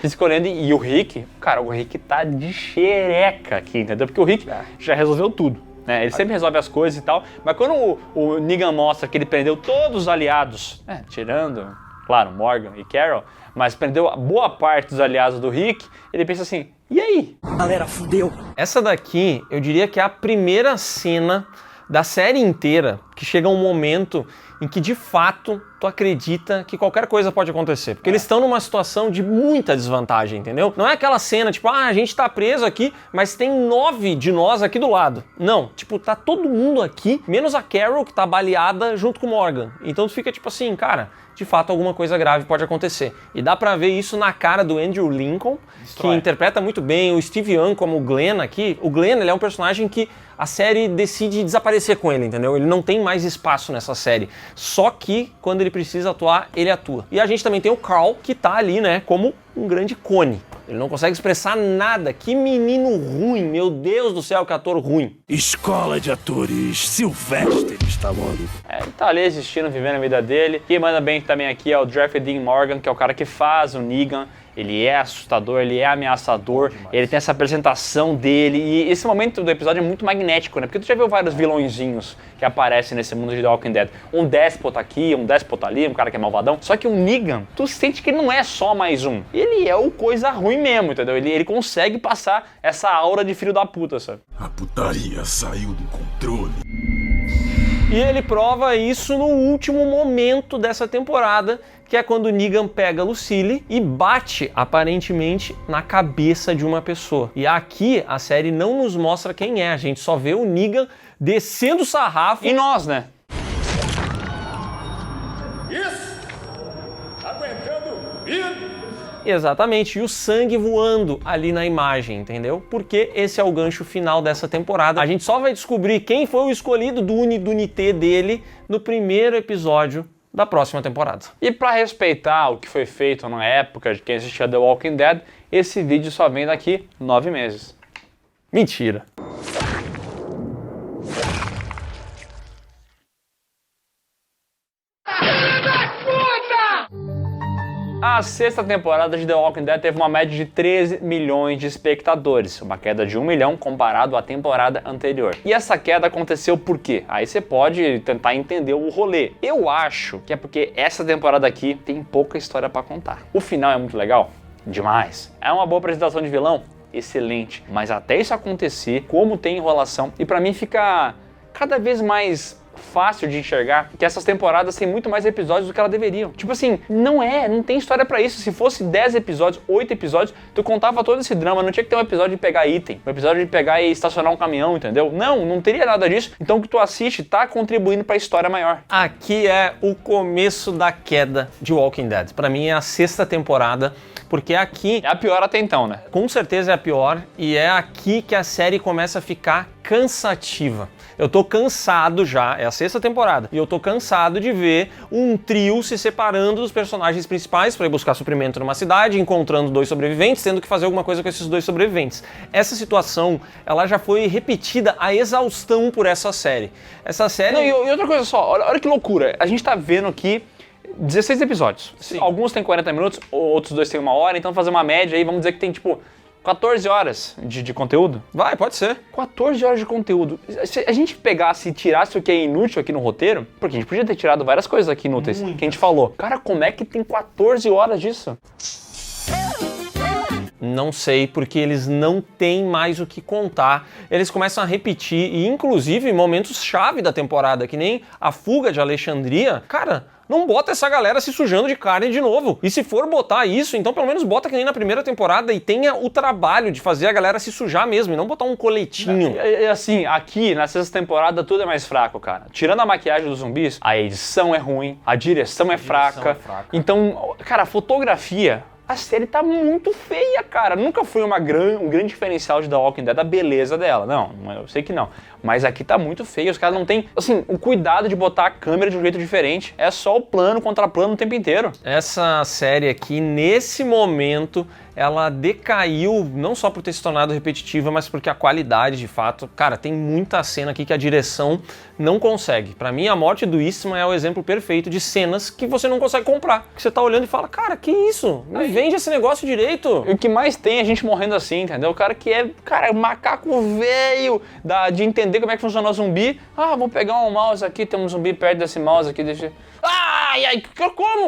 escolhendo. E o Rick, cara, o Rick tá de xereca aqui, entendeu? Porque o Rick já resolveu tudo. Ele sempre resolve as coisas e tal, mas quando o Negan mostra que ele prendeu todos os aliados, tirando, claro, Morgan e Carol, mas prendeu boa parte dos aliados do Rick, ele pensa assim, e aí? Galera, fudeu. Essa daqui, eu diria que é a primeira cena da série inteira que chega um momento em que, de fato, tu acredita que qualquer coisa pode acontecer. Porque eles estão numa situação de muita desvantagem, entendeu? Não é aquela cena, tipo, a gente tá preso aqui, mas tem 9 de nós aqui do lado. Não, tipo, tá todo mundo aqui, menos a Carol, que tá baleada junto com o Morgan. Então tu fica tipo assim, cara, de fato alguma coisa grave pode acontecer. E dá pra ver isso na cara do Andrew Lincoln, que interpreta muito bem o Steve Young como o Glenn aqui. O Glenn, ele é um personagem que a série decide desaparecer com ele, entendeu? Ele não tem mais espaço nessa série. Só que, quando ele precisa atuar, ele atua. E a gente também tem o Carl, que tá ali, né, como um grande cone. Ele não consegue expressar nada. Que menino ruim, meu Deus do céu, que ator ruim. Escola de atores Sylvester Stallone. Ele tá ali existindo, vivendo a vida dele. Quem manda bem também aqui é o Jeffrey Dean Morgan, que é o cara que faz o Negan. Ele é assustador, ele é ameaçador, ele tem essa apresentação dele, e esse momento do episódio é muito magnético, né? Porque tu já viu vários vilõezinhos que aparecem nesse mundo de The Walking Dead. Um déspota aqui, um déspota ali, um cara que é malvadão. Só que o Negan, tu sente que ele não é só mais um. Ele é o coisa ruim mesmo, entendeu? Ele consegue passar essa aura de filho da puta, sabe? A putaria saiu do controle. E ele prova isso no último momento dessa temporada, que é quando o Negan pega a Lucille e bate, aparentemente, na cabeça de uma pessoa. E aqui a série não nos mostra quem é, a gente só vê o Negan descendo o sarrafo. E nós, né? Isso! Aguentando vida! Exatamente, e o sangue voando ali na imagem, entendeu? Porque esse é o gancho final dessa temporada. A gente só vai descobrir quem foi o escolhido do unidunité dele no primeiro episódio da próxima temporada. E para respeitar o que foi feito na época de quem assistia The Walking Dead, esse vídeo só vem daqui 9 meses. Mentira. A sexta temporada de The Walking Dead teve uma média de 13 milhões de espectadores, uma queda de 1 milhão comparado à temporada anterior. E essa queda aconteceu por quê? Aí você pode tentar entender o rolê. Eu acho que é porque essa temporada aqui tem pouca história pra contar. O final é muito legal? Demais. É uma boa apresentação de vilão? Excelente. Mas até isso acontecer, como tem enrolação, e pra mim fica cada vez mais fácil de enxergar que essas temporadas têm muito mais episódios do que elas deveriam. Tipo assim, não tem história pra isso. Se fosse 10 episódios, 8 episódios, tu contava todo esse drama, não tinha que ter um episódio de pegar item, um episódio de pegar e estacionar um caminhão, entendeu? Não teria nada disso. Então o que tu assiste tá contribuindo pra história maior. Aqui é o começo da queda de Walking Dead. Pra mim é a 6ª temporada, porque aqui... É a pior até então, né? Com certeza é a pior, e é aqui que a série começa a ficar cansativa. Eu tô cansado já, é a 6ª temporada, e eu tô cansado de ver um trio se separando dos personagens principais para ir buscar suprimento numa cidade, encontrando 2 sobreviventes, tendo que fazer alguma coisa com esses 2 sobreviventes. Essa situação, ela já foi repetida a exaustão por essa série. Essa série... Não, e outra coisa só, olha que loucura, a gente tá vendo aqui 16 episódios. Sim. Alguns têm 40 minutos, outros 2 têm 1 hora, então fazer uma média aí, vamos dizer que tem tipo 14 horas de conteúdo? Vai, pode ser. 14 horas de conteúdo. Se a gente pegasse e tirasse o que é inútil aqui no roteiro, porque a gente podia ter tirado várias coisas aqui inúteis, que a gente falou. Cara, como é que tem 14 horas disso? Não sei, porque eles não têm mais o que contar. Eles começam a repetir, e inclusive momentos-chave da temporada, que nem a fuga de Alexandria. Cara, não bota essa galera se sujando de carne de novo. E se for botar isso, então pelo menos bota que nem na primeira temporada e tenha o trabalho de fazer a galera se sujar mesmo, e não botar um coletinho. Assim, aqui na 6ª temporada tudo é mais fraco, cara. Tirando a maquiagem dos zumbis, a edição é ruim, a direção é fraca. Então, cara, a fotografia... A série tá muito feia, cara. Nunca foi um grande diferencial de The Walking Dead a beleza dela. Não, eu sei que não. Mas aqui tá muito feio. Os caras não têm, assim, o cuidado de botar a câmera de um jeito diferente. É só o plano contra plano o tempo inteiro. Essa série aqui, nesse momento, ela decaiu não só por ter se tornado repetitiva, mas porque a qualidade, de fato... Cara, tem muita cena aqui que a direção não consegue. Pra mim, a morte do Eastman é o exemplo perfeito de cenas que você não consegue comprar. Que você tá olhando e fala, cara, que isso? Me vende esse negócio direito. E o que mais tem é a gente morrendo assim, entendeu? O cara que é, macaco velho de entender como é que funciona o zumbi. Ah, vou pegar um mouse aqui, tem um zumbi perto desse mouse aqui, deixa... Ai,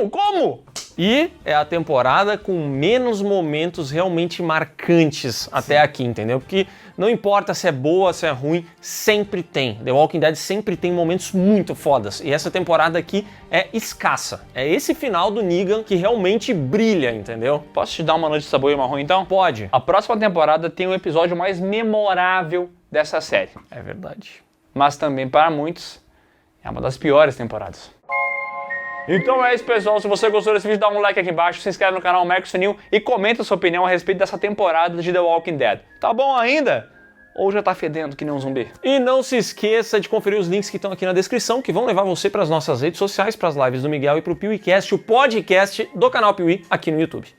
como? E é a temporada com menos momentos realmente marcantes até aqui, entendeu? Porque não importa se é boa, se é ruim, sempre tem. The Walking Dead sempre tem momentos muito fodas. E essa temporada aqui é escassa. É esse final do Negan que realmente brilha, entendeu? Posso te dar uma notícia boa e uma ruim, então? Pode. A próxima temporada tem o episódio mais memorável dessa série. É verdade. Mas também, para muitos, é uma das piores temporadas. Então é isso, pessoal. Se você gostou desse vídeo, dá um like aqui embaixo, se inscreve no canal, marca o sininho e comenta a sua opinião a respeito dessa temporada de The Walking Dead. Tá bom ainda? Ou já tá fedendo que nem um zumbi? E não se esqueça de conferir os links que estão aqui na descrição, que vão levar você para as nossas redes sociais, para as lives do Miguel e para o PeeWeeCast, o podcast do canal Piuí aqui no YouTube.